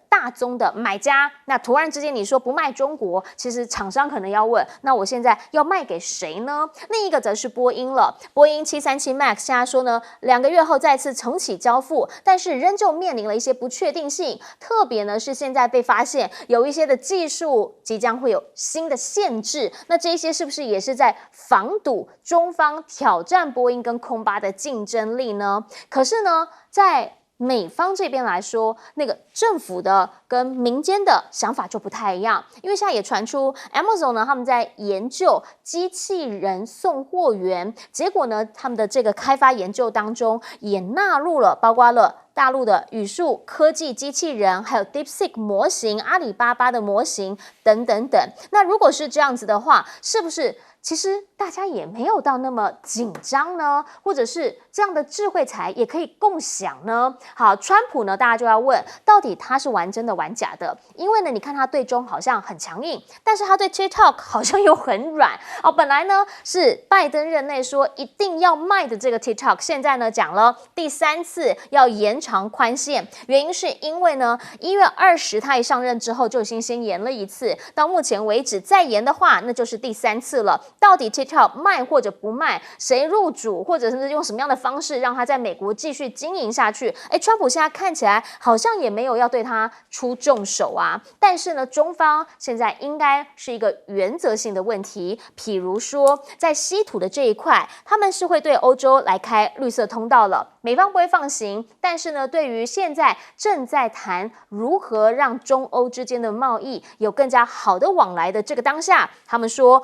大宗的买家，那突然之间你说不卖中国，其实厂商可能要问，那我现在要卖给谁呢？另一个则是波音了，波音737 MAX 现在说呢，2个月后再次重启交付，但是仍旧面临了一些不确定性，特别呢是现在被发现有一些的技术即将会有新的限制，那这一些是不是也是在防堵中方挑战波音跟空巴的竞争力呢？可是呢，在美方这边来说，那个政府的跟民间的想法就不太一样，因为现在也传出 Amazon 呢，他们在研究机器人送货员，结果呢，他们的这个开发研究当中也纳入了包括了大陆的语数科技机器人，还有 DeepSeek 模型、阿里巴巴的模型等等等。那如果是这样子的话，是不是其实大家也没有到那么紧张呢？或者是这样的智慧财也可以共享呢？好，川普呢，大家就要问，到底他是玩真的玩假的？因为呢，你看他对中好像很强硬，但是他对 TikTok 好像又很软哦。本来呢是拜登任内说一定要卖的这个 TikTok， 现在呢讲了第3次要延长宽限，原因是因为呢1月20他一上任之后就已经先延了1次，到目前为止再延的话，那就是第3次了。到底 TikTok 卖或者不卖，谁入主，或者是用什么样的方式让他在美国继续经营下去？川普现在看起来好像也没有要对他出重手啊。但是呢，中方现在应该是一个原则性的问题，譬如说在稀土的这一块，他们是会对欧洲来开绿色通道了，美方不会放行。但是呢，对于现在正在谈如何让中欧之间的贸易有更加好的往来的这个当下，他们说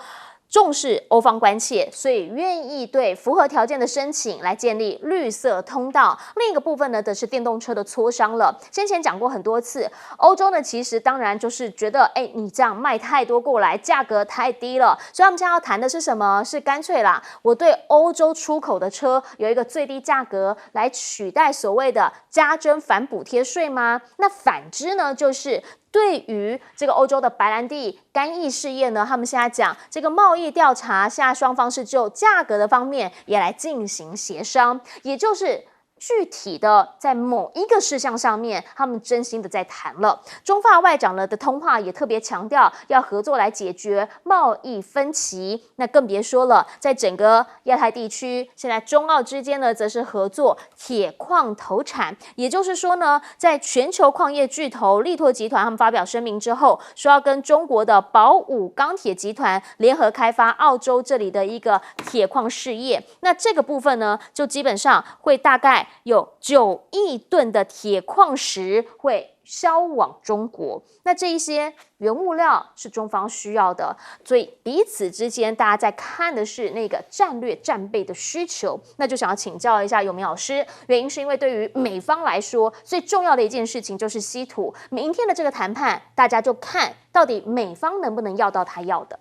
重视欧方关切，所以愿意对符合条件的申请来建立绿色通道。另一个部分呢，则是电动车的磋商了。先前讲过很多次，欧洲呢其实当然就是觉得，你这样卖太多过来，价格太低了，所以他们现在要谈的是什么？是干脆啦，我对欧洲出口的车有一个最低价格来取代所谓的加征反补贴税吗？那反之呢，就是对于这个欧洲的白兰地干邑事业呢，他们现在讲这个贸易调查，现在双方是就价格的方面也来进行协商，也就是具体的在某一个事项上面，他们真心的在谈了。中法外长呢的通话也特别强调要合作来解决贸易分歧。那更别说了，在整个亚太地区，现在中澳之间呢，则是合作铁矿投产。也就是说呢，在全球矿业巨头力拓集团他们发表声明之后，说要跟中国的宝武钢铁集团联合开发澳洲这里的一个铁矿事业。那这个部分呢，就基本上会大概有9亿吨的铁矿石会销往中国，那这一些原物料是中方需要的，所以彼此之间大家在看的是那个战略战备的需求。那就想要请教一下永明老师，原因是因为对于美方来说，最重要的一件事情就是稀土。明天的这个谈判，大家就看到底美方能不能要到他要的。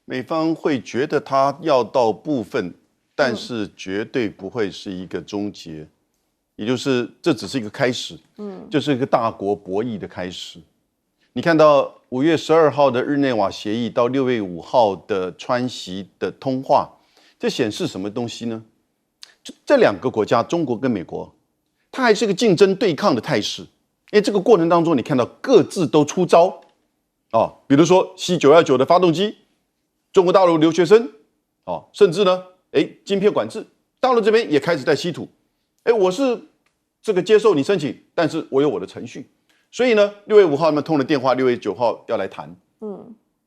美方会觉得他要到部分，但是绝对不会是一个终结。也就是这只是一个开始，就是一个大国博弈的开始。你看到5月12号的日内瓦协议到6月5号的川习的通话，这显示什么东西呢？这两个国家，中国跟美国，它还是一个竞争对抗的态势。因为这个过程当中，你看到各自都出招啊，比如说C919的发动机，中国大陆留学生啊，甚至呢，晶片管制，大陆这边也开始在稀土。我是这个接受你申请，但是我有我的程序。所以呢，6月5号他们通了电话，6月9号要来谈，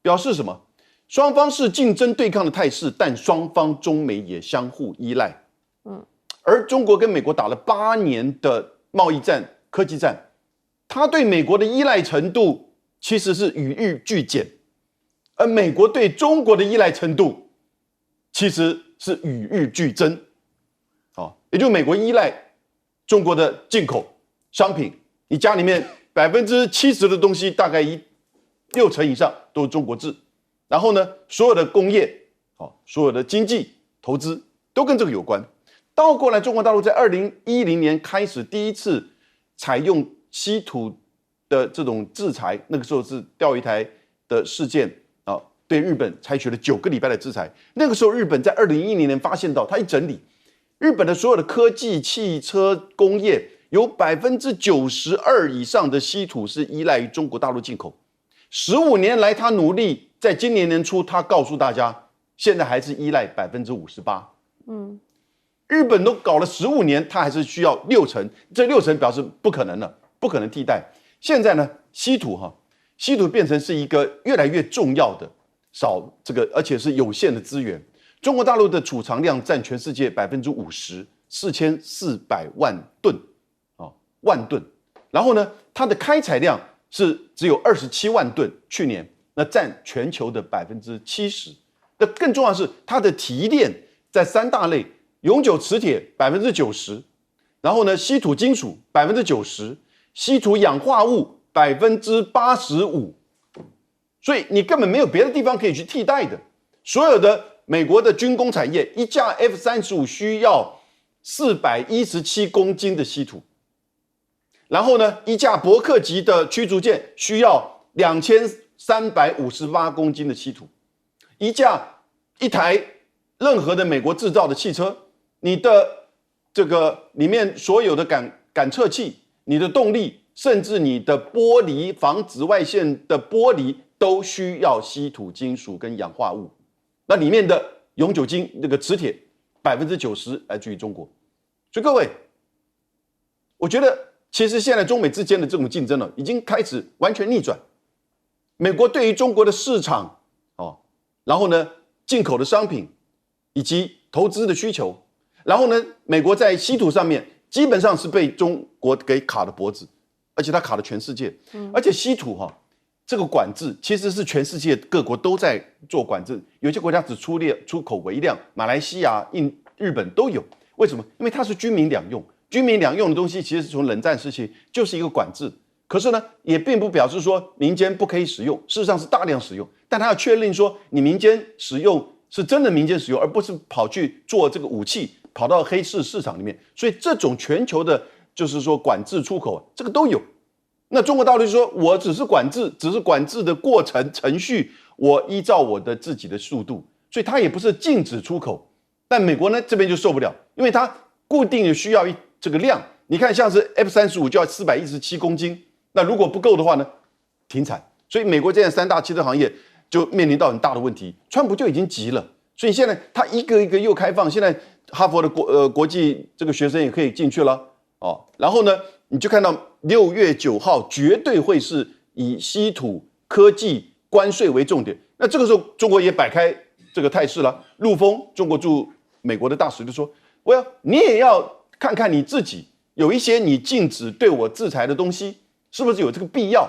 表示什么？双方是竞争对抗的态势，但双方中美也相互依赖。而中国跟美国打了8年的贸易战、科技战，他对美国的依赖程度其实是与日俱减，而美国对中国的依赖程度其实是与日俱增。也就是美国依赖中国的进口商品，你家里面70%的东西，大概60%以上都是中国制。然后呢，所有的工业，所有的经济投资都跟这个有关。倒过来，中国大陆在2010年开始第一次采用稀土的这种制裁，那个时候是钓鱼台的事件啊，对日本采取了9个礼拜的制裁。那个时候，日本在2010年发现到，它一整理，日本的所有的科技、汽车工业有92%以上的稀土是依赖于中国大陆进口。15年来，他努力，在今年年初，他告诉大家，现在还是依赖58%。日本都搞了15年，他还是需要60%，这60%表示不可能了，不可能替代。现在呢，稀土变成是一个越来越重要的而且是有限的资源。中国大陆的储藏量占全世界50%，4400万吨万吨。然后呢，它的开采量是只有27万吨，去年那占全球的70%。那更重要的是，它的提炼在3大类。永久磁铁90%，然后呢，稀土金属90%，稀土氧化物85%，所以你根本没有别的地方可以去替代的。所有的美国的军工产业，一架 F-35需要417公斤的稀土，然后呢，一架伯克级的驱逐舰需要2358公斤的稀土，一台任何的美国制造的汽车。你的这个里面所有的感测器、你的动力，甚至你的玻璃防紫外线的玻璃，都需要稀土金属跟氧化物。那里面的永久那个磁铁90%来自于中国。所以各位，我觉得其实现在中美之间的这种竞争已经开始完全逆转。美国对于中国的市场然后呢，进口的商品以及投资的需求。然后呢，美国在稀土上面基本上是被中国给卡了脖子，而且它卡了全世界。而且稀土这个管制其实是全世界各国都在做管制，有些国家只出口微量，马来西亚、日本都有。为什么？因为它是军民两用，军民两用的东西其实是从冷战时期就是一个管制。可是呢，也并不表示说民间不可以使用，事实上是大量使用，但它要确认说你民间使用是真的民间使用，而不是跑去做这个武器。跑到黑市场里面，所以这种全球的，就是说管制出口，这个都有。那中国大陆就说，我只是管制的过程程序，我依照我的自己的速度，所以它也不是禁止出口。但美国呢这边就受不了，因为它固定的需要这个量，你看像是 F-35就要417公斤，那如果不够的话呢，停产。所以美国现在3大汽车行业就面临到很大的问题，川普就已经急了，所以现在他一个一个又开放，现在。哈佛的国际这个学生也可以进去了然后呢，你就看到6月9号绝对会是以稀土科技关税为重点。那这个时候，中国也摆开这个态势了。陆丰，中国驻美国的大使就说：“你也要看看你自己，有一些你禁止对我制裁的东西，是不是有这个必要？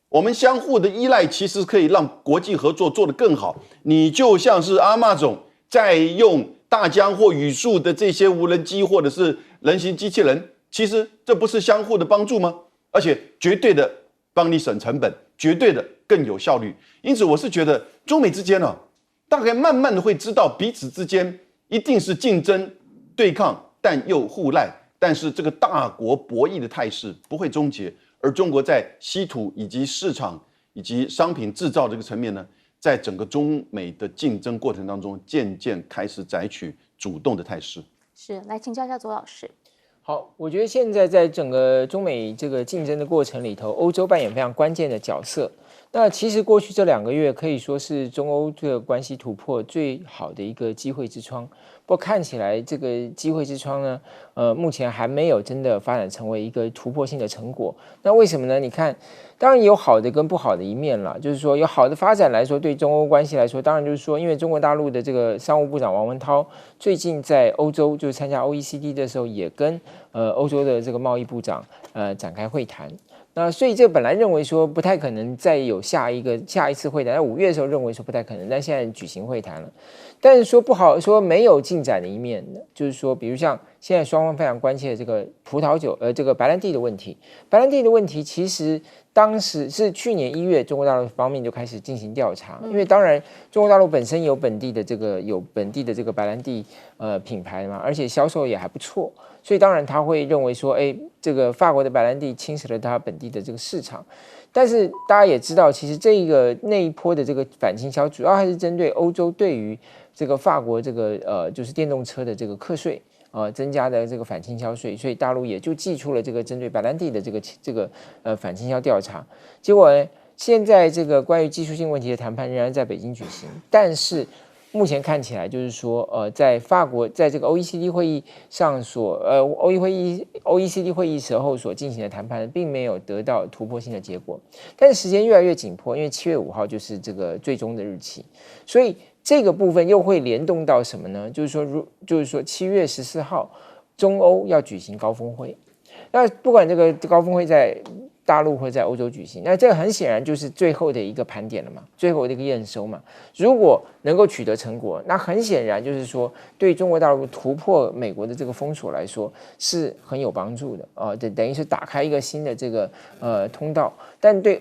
我们相互的依赖，其实可以让国际合作做得更好。你就像是阿嬷总在用。”大疆或宇树的这些无人机或者是人形机器人，其实这不是相互的帮助吗？而且绝对的帮你省成本，绝对的更有效率。因此，我是觉得中美之间大概慢慢的会知道彼此之间一定是竞争对抗，但又互赖。但是这个大国博弈的态势不会终结，而中国在稀土以及市场以及商品制造这个层面呢，在整个中美的竞争过程当中，渐渐开始采取主动的态势。是，来请教一下左老师。好，我觉得现在在整个中美这个竞争的过程里头，欧洲扮演非常关键的角色。那其实过去这2个月可以说是中欧这个关系突破最好的一个机会之窗。不过看起来这个机会之窗呢，目前还没有真的发展成为一个突破性的成果。那为什么呢？你看，当然有好的跟不好的一面啦。就是说，有好的发展来说，对中欧关系来说，当然就是说，因为中国大陆的这个商务部长王文涛最近在欧洲就是参加 OECD 的时候，也跟欧洲的这个贸易部长展开会谈。那所以这本来认为说不太可能再有下一次会谈，在5月的时候认为说不太可能，但现在举行会谈了。但是说不好，说没有进展的一面呢，就是说，比如像现在双方非常关切的这个葡萄酒，这个白兰地的问题。白兰地的问题其实当时是去年1月，中国大陆方面就开始进行调查，因为当然中国大陆本身有本地的这个白兰地品牌嘛，而且销售也还不错，所以当然他会认为说，这个法国的白兰地侵蚀了他本地的这个市场。但是大家也知道，其实那一波的这个反倾销，主要还是针对欧洲对于这个法国这个就是电动车的这个课税增加的这个反倾销税，所以大陆也就祭出了这个针对白兰地的这个反倾销调查。结果现在这个关于技术性问题的谈判仍然在北京举行，但是目前看起来就是说，在法国在这个 OECD 会议上OECD 会议时候所进行的谈判，并没有得到突破性的结果。但是时间越来越紧迫，因为7月5号就是这个最终的日期，所以这个部分又会联动到什么呢？就是说7月14号，中欧要举行高峰会。那不管这个高峰会在大陆或在欧洲举行，那这个很显然就是最后的一个盘点了嘛，最后的一个验收嘛。如果能够取得成果，那很显然就是说，对中国大陆突破美国的这个封锁来说是很有帮助的等于是打开一个新的这个通道。但对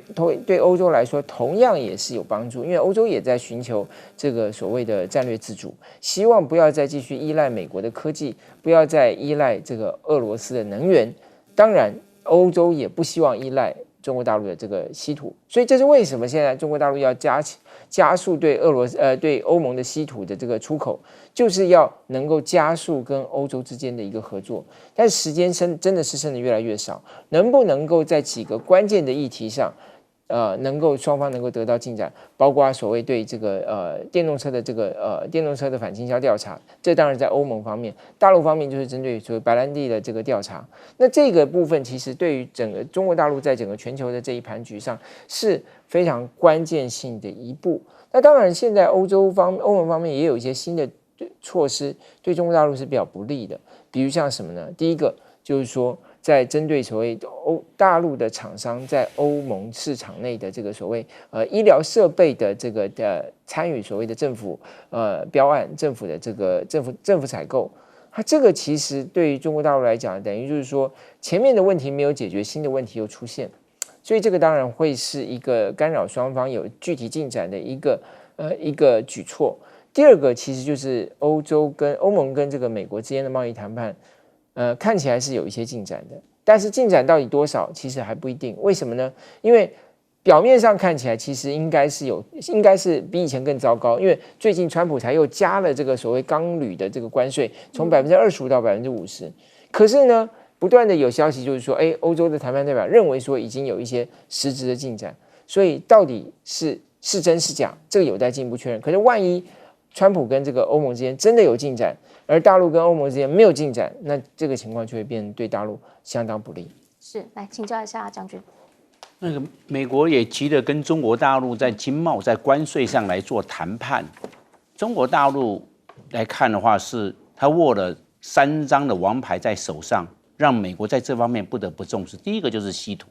欧洲来说，同样也是有帮助，因为欧洲也在寻求这个所谓的战略自主，希望不要再继续依赖美国的科技，不要再依赖这个俄罗斯的能源。当然，欧洲也不希望依赖中国大陆的这个稀土，所以这是为什么现在中国大陆要加速对对欧盟的稀土的这个出口，就是要能够加速跟欧洲之间的一个合作。但时间真的是剩的越来越少，能不能够在几个关键的议题上，双方能够得到进展，包括所谓对这个电动车的反倾销调查，这当然在欧盟方面，大陆方面就是针对所谓白兰地的这个调查。那这个部分其实对于整个中国大陆在整个全球的这一盘局上是非常关键性的一步。那当然，现在欧盟方面也有一些新的措施，对中国大陆是比较不利的，比如像什么呢？第一个就是说，在针对所谓大陆的厂商在欧盟市场内的这个所谓医疗设备的这个参与所谓的政府标案，政府的这个政府采购，它这个其实对于中国大陆来讲，等于就是说前面的问题没有解决，新的问题又出现，所以这个当然会是一个干扰双方有具体进展的一个举措。第二个其实就是欧盟跟这个美国之间的贸易谈判。看起来是有一些进展的，但是进展到底多少，其实还不一定。为什么呢？因为表面上看起来，其实应该是比以前更糟糕。因为最近川普才又加了这个所谓钢铝的这个关税，从25%到50%。可是呢，不断的有消息就是说，欧洲的谈判代表认为说已经有一些实质的进展，所以到底是真是假，这个有待进一步确认。可是万一川普跟这个欧盟之间真的有进展，而大陆跟欧盟之间没有进展，那这个情况就会变对大陆相当不利。是，来请教一下将军。那个美国也急着跟中国大陆在经贸、在关税上来做谈判。中国大陆来看的话，是他握了3张的王牌在手上，让美国在这方面不得不重视。第一个就是稀土，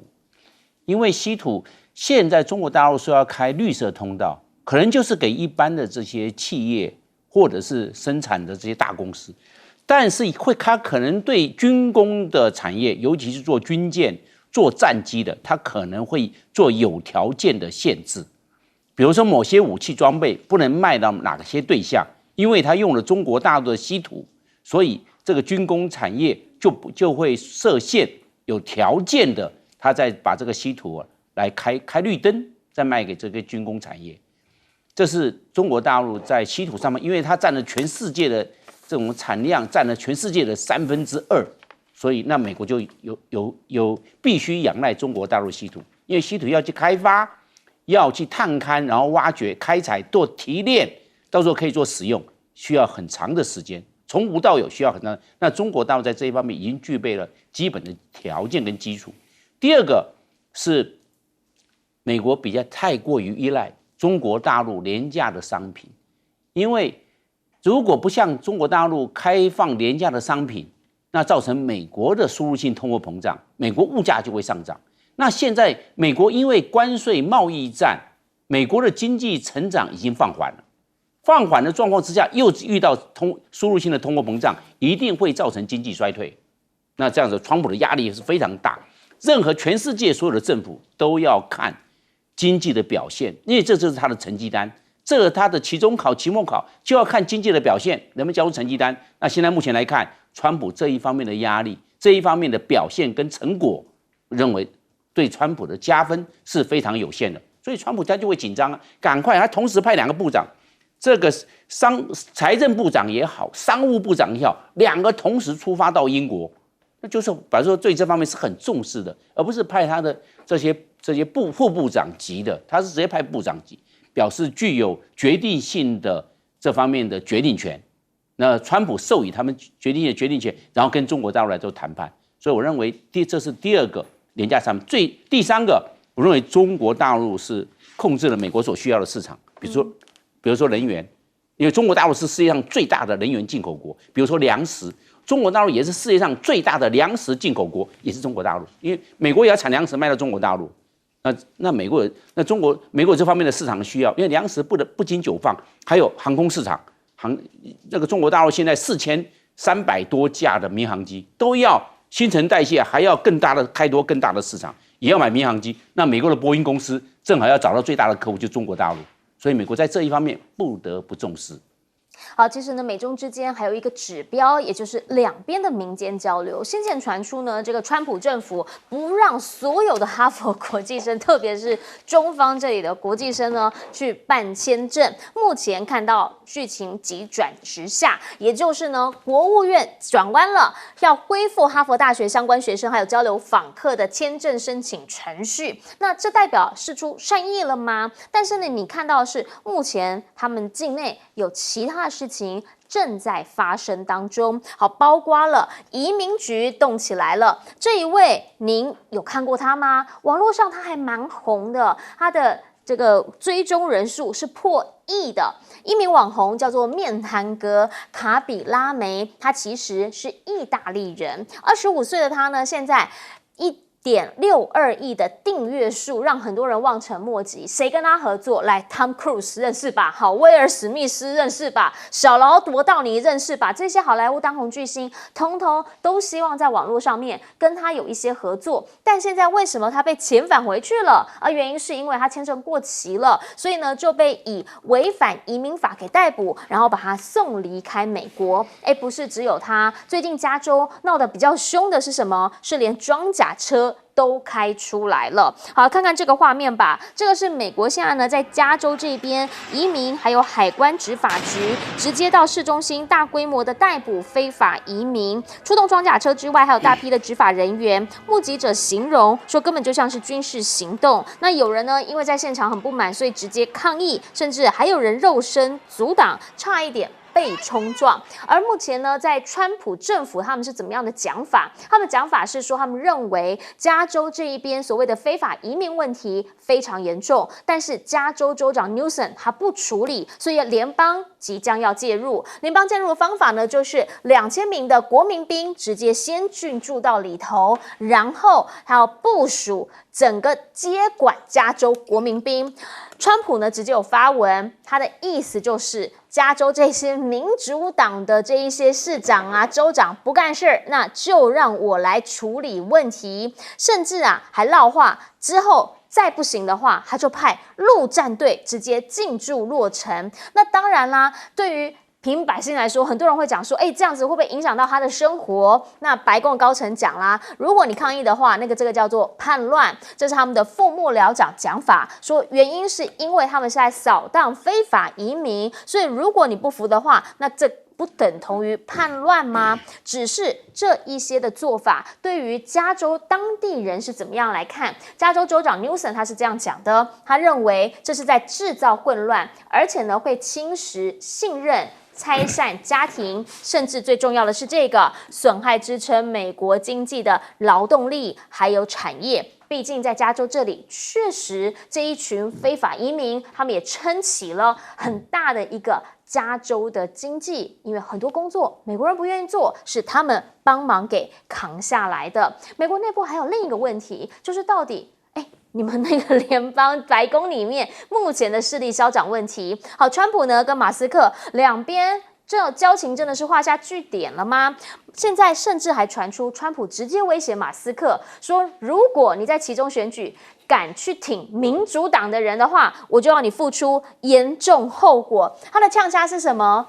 因为稀土现在中国大陆说要开绿色通道，可能就是给一般的这些企业或者是生产的这些大公司，但是它可能对军工的产业，尤其是做军舰、做战机的，它可能会做有条件的限制。比如说某些武器装备不能卖到哪些对象，因为它用了中国大陆的稀土，所以这个军工产业就会设限，有条件的，它再把这个稀土来开绿灯，再卖给这个军工产业。这是中国大陆在稀土上面，因为它占了全世界的这种产量，占了全世界的2/3，所以那美国就有必须仰赖中国大陆稀土，因为稀土要去开发，要去探勘，然后挖掘、开采、做提炼，到时候可以做使用，需要很长的时间，从无到有需要很长。那中国大陆在这一方面已经具备了基本的条件跟基础。第二个是美国比较太过于依赖中国大陆廉价的商品，因为如果不向中国大陆开放廉价的商品，那造成美国的输入性通货膨胀，美国物价就会上涨。那现在美国因为关税贸易战，美国的经济成长已经放缓了，放缓的状况之下，又遇到输入性的通货膨胀，一定会造成经济衰退。那这样子，川普的压力是非常大。任何全世界所有的政府都要看经济的表现，因为这就是他的成绩单。这个他的期中考、期末考就要看经济的表现，能不能交出成绩单。那现在目前来看，川普这一方面的压力，这一方面的表现跟成果，认为对川普的加分是非常有限的。所以川普他就会紧张啊，赶快他同时派2个部长，这个财政部长也好，商务部长也好，2个同时出发到英国。那就是表示说对这方面是很重视的，而不是派他的这些副部长级的，他是直接派部长级，表示具有决定性的这方面的决定权。那川普授予他们决定的决定权，然后跟中国大陆来做谈判。所以我认为这是第2个廉价商品。第3个，我认为中国大陆是控制了美国所需要的市场，比如说能源，因为中国大陆是世界上最大的能源进口国，比如说粮食。中国大陆也是世界上最大的粮食进口国，也是中国大陆，因为美国也要产粮食卖到中国大陆。那美国这方面的市场需要，因为粮食不经久放，还有航空市场，这个中国大陆现在4300多架的民航机都要新陈代谢，还要开拓更大的市场，也要买民航机。那美国的波音公司正好要找到最大的客户，就是中国大陆，所以美国在这一方面不得不重视。好，其实呢，美中之间还有一个指标，也就是两边的民间交流。先前传出呢，这个川普政府不让所有的哈佛国际生，特别是中方这里的国际生呢，去办签证。目前看到剧情急转直下，也就是呢，国务院转弯了，要恢复哈佛大学相关学生还有交流访客的签证申请程序。那这代表释出善意了吗？但是呢，你看到的是目前他们境内有其他的事情正在发生当中，好，包括了移民局动起来了。这一位您有看过他吗？网络上他还蛮红的，他的这个追踪人数是破亿的。一名网红叫做面瘫哥卡比拉梅，他其实是意大利人，25岁的他呢，现在1.62亿的订阅数，让很多人望尘莫及。谁跟他合作？来 ，Tom Cruise 认识吧？好，威尔史密斯认识吧？小劳勃道尼认识吧？这些好莱坞当红巨星，通通都希望在网络上面跟他有一些合作。但现在为什么他被遣返回去了？原因是因为他签证过期了，所以呢就被以违反移民法给逮捕，然后把他送离开美国。不是只有他，最近加州闹得比较凶的是什么？是连装甲车都开出来了。好，看看这个画面吧。这个是美国现在呢，在加州这边，移民还有海关执法局直接到市中心大规模的逮捕非法移民，出动装甲车之外，还有大批的执法人员。目击者形容说，根本就像是军事行动。那有人呢，因为在现场很不满，所以直接抗议，甚至还有人肉身阻挡，差一点被冲撞。而目前呢，在川普政府他们是怎么样的讲法？他们讲法是说，他们认为加州这一边所谓的非法移民问题非常严重，但是加州州长 Newsom 他不处理，所以联邦即将要介入。联邦介入的方法呢，就是2000名的国民兵直接先进驻到里头，然后还要部署整个接管加州国民兵。川普呢直接有发文，他的意思就是加州这些民主党的这一些市长啊、州长不干事儿，那就让我来处理问题。甚至还撂话，之后再不行的话，他就派陆战队直接进驻洛城。那当然啦，对于平民百姓来说，很多人会讲说，这样子会不会影响到他的生活？那白宫的高层讲啦，如果你抗议的话，这个叫做叛乱，这是他们的副幕僚长讲法，说原因是因为他们是在扫荡非法移民，所以如果你不服的话，那这不等同于叛乱吗？只是这一些的做法，对于加州当地人是怎么样来看？加州州长 Newsom 他是这样讲的，他认为这是在制造混乱，而且呢会侵蚀信任。拆散家庭，甚至最重要的是这个损害支撑美国经济的劳动力还有产业。毕竟在加州这里，确实这一群非法移民，他们也撑起了很大的一个加州的经济，因为很多工作美国人不愿意做，是他们帮忙给扛下来的。美国内部还有另一个问题，就是到底你们那个联邦白宫里面目前的势力消长问题，好，川普呢跟马斯克两边这交情真的是画下句点了吗？现在甚至还传出川普直接威胁马斯克说，如果你在其中选举敢去挺民主党的人的话，我就要你付出严重后果。他的呛虾是什么？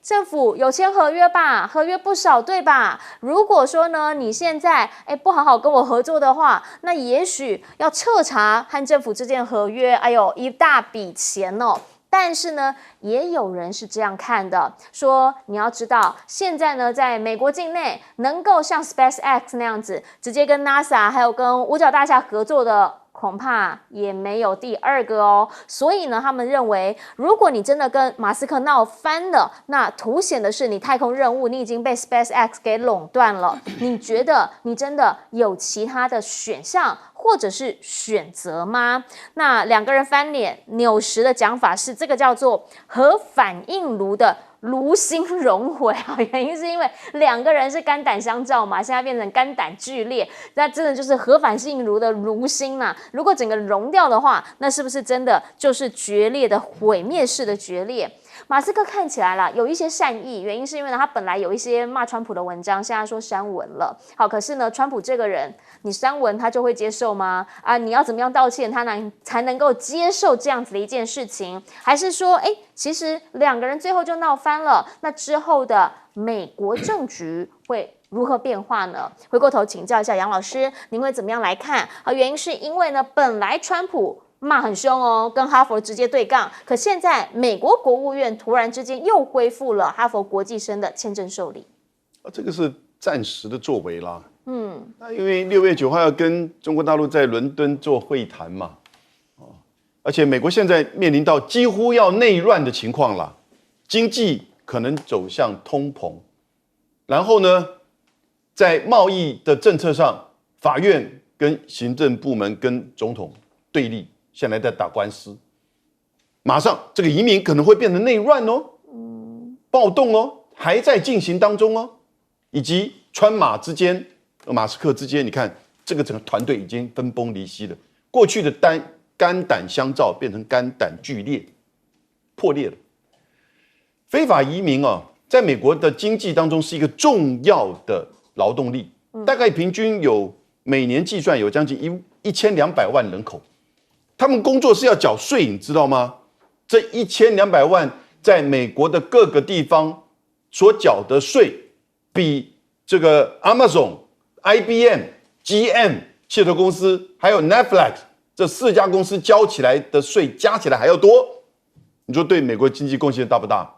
政府有签合约吧，合约不少对吧？如果说呢，你现在不好好跟我合作的话，那也许要彻查和政府之间的合约，一大笔钱哦。但是呢，也有人是这样看的，说你要知道，现在呢，在美国境内能够像 SpaceX 那样子，直接跟 NASA 还有跟五角大厦合作的，恐怕也没有第二个哦。所以呢，他们认为，如果你真的跟马斯克闹翻了，那凸显的是你太空任务你已经被 SpaceX 给垄断了。你觉得你真的有其他的选项或者是选择吗？那两个人翻脸扭实的讲法是，这个叫做核反应炉的炉心熔毁啊，原因是因为两个人是肝胆相照嘛，现在变成肝胆俱裂，那真的就是核反应炉的炉心啊。如果整个熔掉的话，那是不是真的就是决裂的毁灭式的决裂？马斯克看起来啦有一些善意，原因是因为呢他本来有一些骂川普的文章，现在说删文了。好，可是呢川普这个人，你删文他就会接受吗？你要怎么样道歉他才能够接受这样子的一件事情？还是说，其实两个人最后就闹翻了，那之后的美国政局会如何变化呢？回过头请教一下杨老师，您会怎么样来看？原因是因为呢，本来川普骂很凶哦，跟哈佛直接对杠。可现在美国国务院突然之间又恢复了哈佛国际生的签证受理，这个是暂时的作为啦。那因为6月9号要跟中国大陆在伦敦做会谈嘛，而且美国现在面临到几乎要内乱的情况啦，经济可能走向通膨，然后呢，在贸易的政策上，法院跟行政部门跟总统对立。现在在打官司，马上这个移民可能会变成内乱哦，暴动哦，还在进行当中哦，以及川马之间、马斯克之间，你看这个整个团队已经分崩离析了，过去的肝胆相照变成肝胆俱裂，破裂了。非法移民在美国的经济当中是一个重要的劳动力，大概平均有每年计算有将近1200万人口。他们工作是要缴税，你知道吗？这1200万在美国的各个地方所缴的税，比这个 Amazon、IBM、GM 汽车公司还有 Netflix 这4家公司交起来的税加起来还要多。你说对美国经济贡献大不大？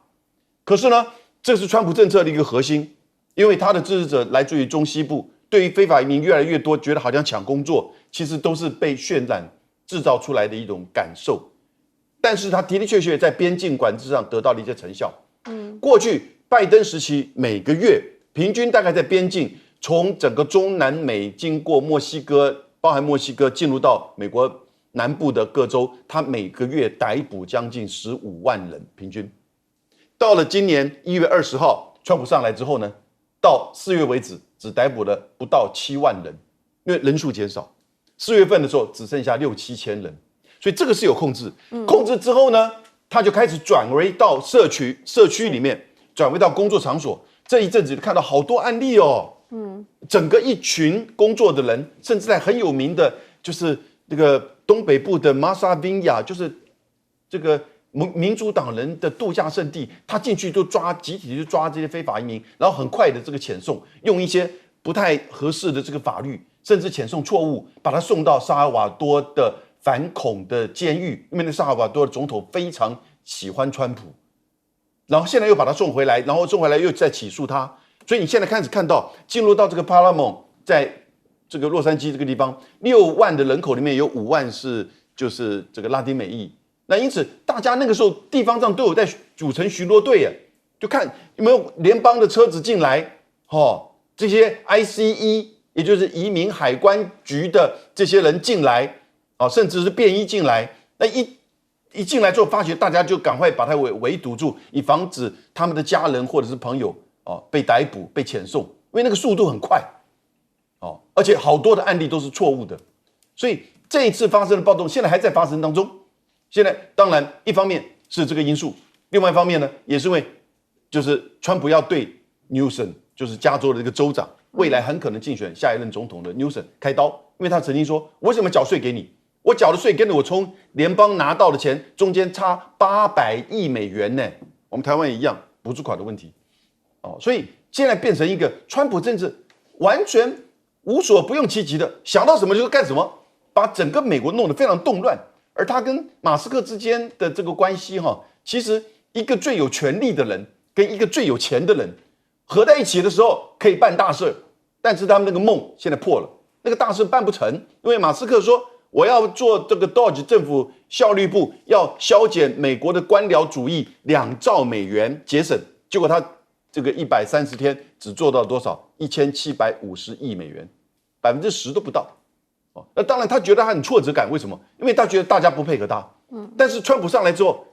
可是呢，这是川普政策的一个核心，因为他的支持者来自于中西部，对于非法移民越来越多，觉得好像抢工作，其实都是被渲染制造出来的一种感受，但是他的的确确在边境管制上得到了一些成效。过去拜登时期每个月平均大概在边境，从整个中南美经过墨西哥，包含墨西哥进入到美国南部的各州，他每个月逮捕将近15万人平均。到了今年1月20号，川普上来之后呢，到4月为止只逮捕了不到7万人，因为人数减少。4月份的时候只剩下6-7千人，所以这个是有控制。控制之后呢，他就开始转为到社区里面，转为到工作场所。这一阵子看到好多案例哦，整个一群工作的人，甚至在很有名的，就是那个东北部的玛莎宾雅，就是这个民主党人的度假胜地，他进去就集体去抓这些非法移民，然后很快的这个遣送，用一些不太合适的这个法律，甚至遣送错误，把他送到萨尔瓦多的反恐的监狱，因为那萨尔瓦多的总统非常喜欢川普，然后现在又把他送回来，然后送回来又再起诉他，所以你现在开始看到进入到这个帕拉蒙，在这个洛杉矶这个地方，6万的人口里面有5万是就是这个拉丁美裔。那因此，大家那个时候地方上都有在组成巡逻队啊，就看有没有联邦的车子进来，这些 ICE 也就是移民海关局的这些人进来，甚至是便衣进来，那一进来之后，发觉大家就赶快把他围堵住，以防止他们的家人或者是朋友被逮捕、被遣送，因为那个速度很快，而且好多的案例都是错误的，所以这一次发生的暴动，现在还在发生当中。现在当然一方面是这个因素，另外一方面呢，也是因为就是川普要对 Newsom， 就是加州的这个州长，未来很可能竞选下一任总统的 Newsom 开刀，因为他曾经说，我为什么缴税给你？我缴的税跟着我从联邦拿到的钱中间差800亿美元呢，我们台湾也一样，补助款的问题，所以现在变成一个川普政治完全无所不用其极的，想到什么就干什么，把整个美国弄得非常动乱。而他跟马斯克之间的这个关系其实一个最有权力的人跟一个最有钱的人合在一起的时候可以办大事，但是他们那个梦现在破了，那个大事办不成，因为马斯克说我要做这个 Dodge 政府效率部，要削减美国的官僚主义2兆美元节省，结果他这个130天只做到多少？1750亿美元，10%都不到。那当然他觉得他很挫折感，为什么？因为他觉得大家不配合他。但是川普上来之后，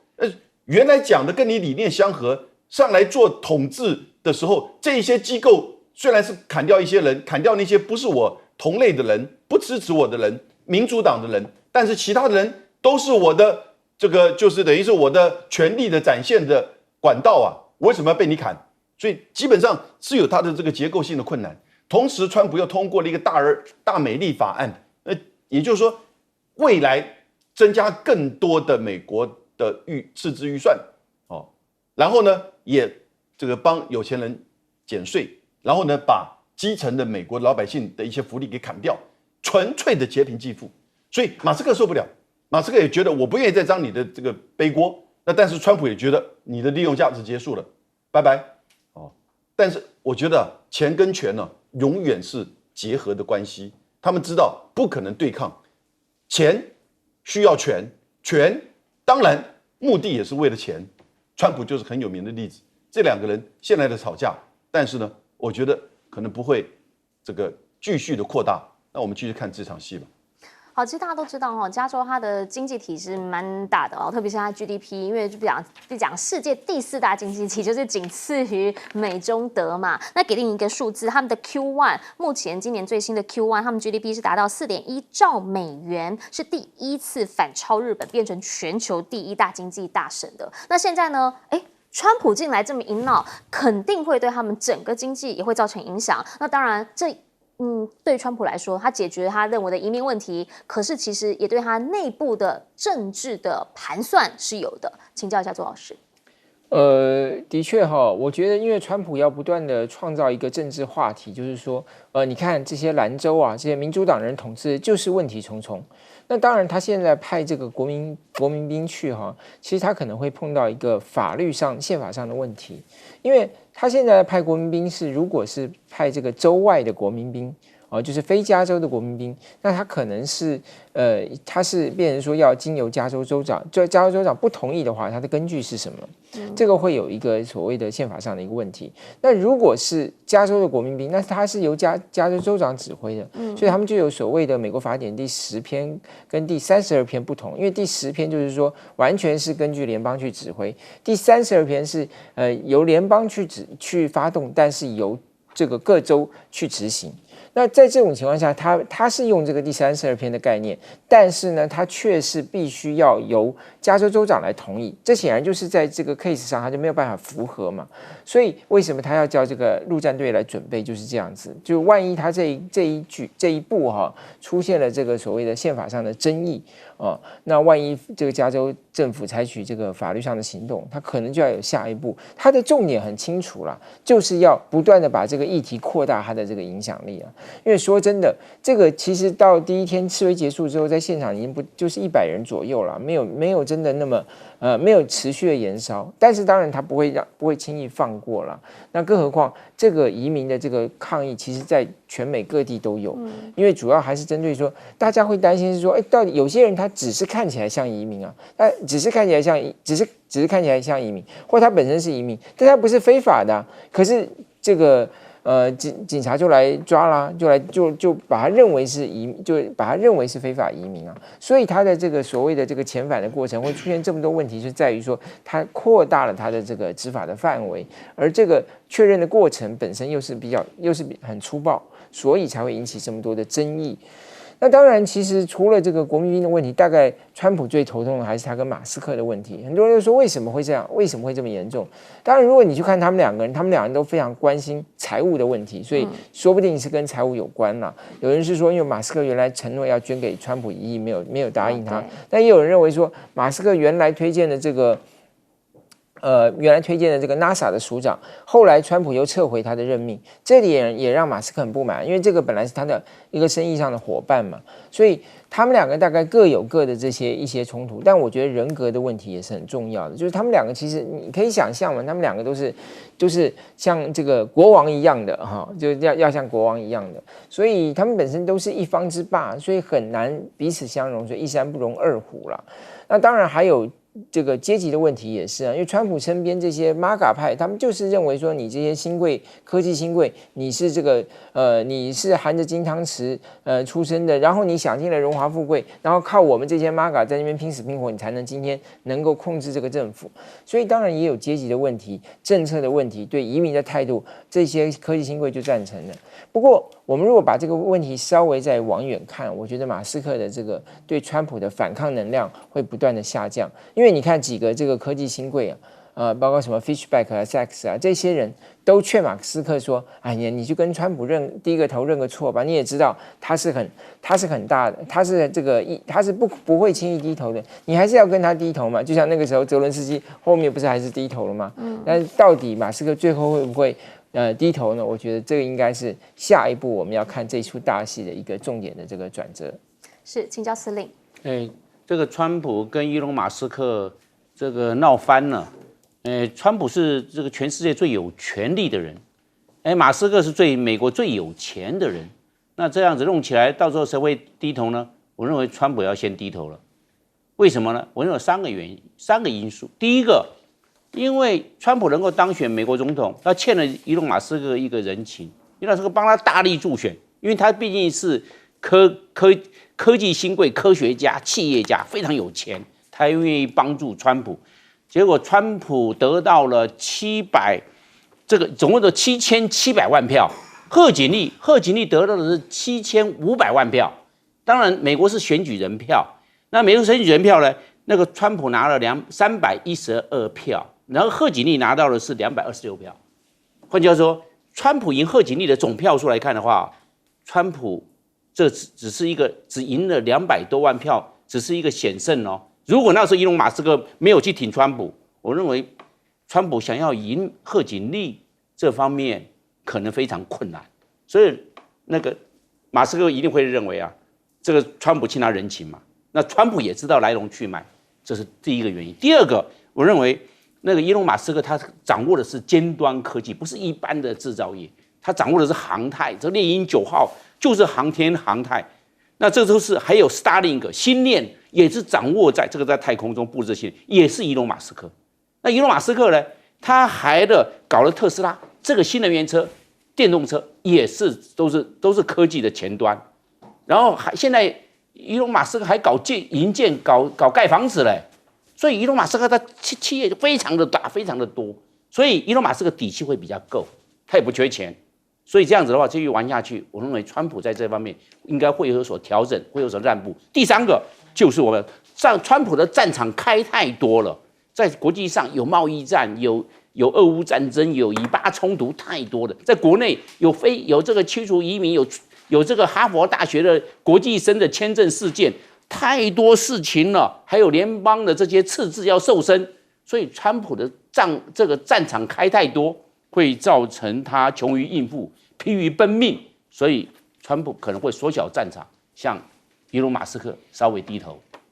原来讲的跟你理念相合，上来做统治的时候，这些机构虽然是砍掉一些人，砍掉那些不是我同类的人，不支持我的人，民主党的人，但是其他的人都是我的这个就是等于是我的权力的展现的管道啊，我为什么要被你砍？所以基本上是有他的这个结构性的困难。同时，川普又通过了一个大美丽法案。也就是说，未来增加更多的美国的赤字预算，然后呢，也这个帮有钱人减税，然后呢，把基层的美国老百姓的一些福利给砍掉，纯粹的劫贫济富。所以马斯克受不了，马斯克也觉得我不愿意再当你的这个背锅。那但是川普也觉得你的利用价值结束了，拜拜。但是我觉得钱跟权呢，永远是结合的关系。他们知道不可能对抗，钱需要权，权当然目的也是为了钱。川普就是很有名的例子。这2个人现在的吵架，但是呢，我觉得可能不会这个继续的扩大。那我们继续看这场戏吧。好，其实大家都知道加州它的经济体是蛮大的特别是它 GDP， 因为就讲世界第4大经济体，就是仅次于美中德嘛。那给定一个数字，他们的 Q1 目前今年最新的 Q1， 他们 GDP 是达到4.1兆美元，是第1次反超日本，变成全球第1大经济大省的。那现在呢？川普进来这么一闹，肯定会对他们整个经济也会造成影响。那当然，对川普来说，他解决他认为的移民问题，可是其实也对他内部的政治的盘算是有的。请教一下周老师。的确我觉得因为川普要不断的创造一个政治话题，就是说，你看这些兰州这些民主党人统治就是问题重重。那当然，他现在派这个国民兵去其实他可能会碰到一个法律上、宪法上的问题，因为他现在派国民兵如果是派这个州外的国民兵就是非加州的国民兵，那他可能是他是变成说要经由加州州长，加州州长不同意的话，他的根据是什么？这个会有一个所谓的宪法上的一个问题。那如果是加州的国民兵，那他是由加州州长指挥的，所以他们就有所谓的美国法典第10篇跟第32篇不同，因为第10篇就是说完全是根据联邦去指挥，第32篇是由联邦去发动，但是由这个各州去执行。那在这种情况下，他是用这个第32篇的概念，但是呢，他却是必须要由加州州长来同意。这显然就是在这个 case 上，他就没有办法符合嘛。所以为什么他要叫这个陆战队来准备，就是这样子。就万一他这一步出现了这个所谓的宪法上的争议那万一这个加州政府采取这个法律上的行动，他可能就要有下一步。他的重点很清楚啦，就是要不断的把这个议题扩大它的这个影响力啊。因为说真的，这个其实到第一天示威结束之后，在现场已经不就是100人左右了，没有真的那么没有持续的延烧。但是当然他不会轻易放过了。那更何况这个移民的这个抗议，其实在全美各地都有，因为主要还是针对说大家会担心是说，到底有些人他只是看起来像移民啊，只是看起来像移民，或他本身是移民，但他不是非法的啊。可是这个警察就来抓啦，就把他认为是就把他认为是非法移民啊。所以他的这个所谓的这个遣返的过程会出现这么多问题，是在于说他扩大了他的这个执法的范围，而这个确认的过程本身又是很粗暴，所以才会引起这么多的争议。那当然，其实除了这个国民兵的问题，大概川普最头痛的还是他跟马斯克的问题。很多人就说为什么会这样？为什么会这么严重？当然，如果你去看他们两个人都非常关心财务的问题，所以说不定是跟财务有关啦。有人是说，因为马斯克原来承诺要捐给川普1亿，没有答应他，但也有人认为说，马斯克原来推荐的这个 NASA 的署长，后来川普又撤回他的任命，这里也让马斯克很不满，因为这个本来是他的一个生意上的伙伴嘛，所以他们两个大概各有各的一些冲突。但我觉得人格的问题也是很重要的，就是他们两个其实你可以想象嘛，他们两个都是像这个国王一样的哈，就要像国王一样的，所以他们本身都是一方之霸，所以很难彼此相容，所以一山不容二虎啦。那当然还有这个阶级的问题也是啊，因为川普身边这些 MAGA 派，他们就是认为说你这些科技新贵，你是这个你是含着金汤匙出生的，然后你享尽了荣华富贵，然后靠我们这些 MAGA 在那边拼死拼活，你才能今天能够控制这个政府。所以当然也有阶级的问题、政策的问题、对移民的态度，这些科技新贵就赞成了。不过我们如果把这个问题稍微再往远看，我觉得马斯克的这个对川普的反抗能量会不断的下降，因为你看几个这个科技新贵包括什么 Fishback 啊、Sachs 啊，这些人都劝马斯克说：“哎呀，你就跟川普低个头认个错吧。你也知道他是很大的，他是不会轻易低头的，你还是要跟他低头嘛。就像那个时候泽伦斯基后面不是还是低头了吗？但到底马斯克最后会不会低头呢？我觉得这个应该是下一步我们要看这出大戏的一个重点的这个转折。是，请教司令。这个川普跟伊隆马斯克这个闹翻了。川普是这个全世界最有权力的人，马斯克是美国最有钱的人。那这样子弄起来，到时候谁会低头呢？我认为川普要先低头了。为什么呢？我认为3个因素。第一个，因为川普能够当选美国总统，他欠了伊隆马斯克一个人情，伊隆马斯克帮他大力助选，因为他毕竟是科技新贵、科学家、企业家，非常有钱，他愿意帮助川普。结果川普得到了总共的7700万票，贺锦丽得到的是7500万票。当然，美国是选举人票，那美国选举人票呢？那个川普拿了312票，然后贺锦丽拿到的是226票。换句话说，川普赢贺锦丽的总票数来看的话，川普这只赢了200多万票，只是一个险胜哦。如果那时候伊隆马斯克没有去挺川普，我认为川普想要赢贺锦丽这方面可能非常困难。所以那个马斯克一定会认为这个川普欠他人情嘛。那川普也知道来龙去脉，这是第一个原因。第二个，我认为那个伊隆马斯克他掌握的是尖端科技，不是一般的制造业，他掌握的是航太，这猎鹰9号就是航太。那这都是还有 Starlink 星链也是掌握在太空中布置星链，也是伊隆马斯克。那伊隆马斯克呢，他还搞了特斯拉这个新能源车、电动车，也是都是科技的前端。然后现在伊隆马斯克还搞营建、搞盖房子嘞，所以伊隆马斯克他企业就非常的大，非常的多，所以伊隆马斯克底气会比较够，他也不缺钱。所以这样子的话，继续玩下去，我认为川普在这方面应该会有所调整，会有所让步。第三个就是我们川普的战场开太多了，在国际上有贸易战，有俄乌战争，有以巴冲突太多了，在国内有这个驱逐移民，有这个哈佛大学的国际生的签证事件，太多事情了，还有联邦的这些赤字要瘦身，所以川普的这个战场开太多，会造成他穷于应付，疲于奔命，所以川普可能会缩小战场，向伊隆马斯克稍微低头。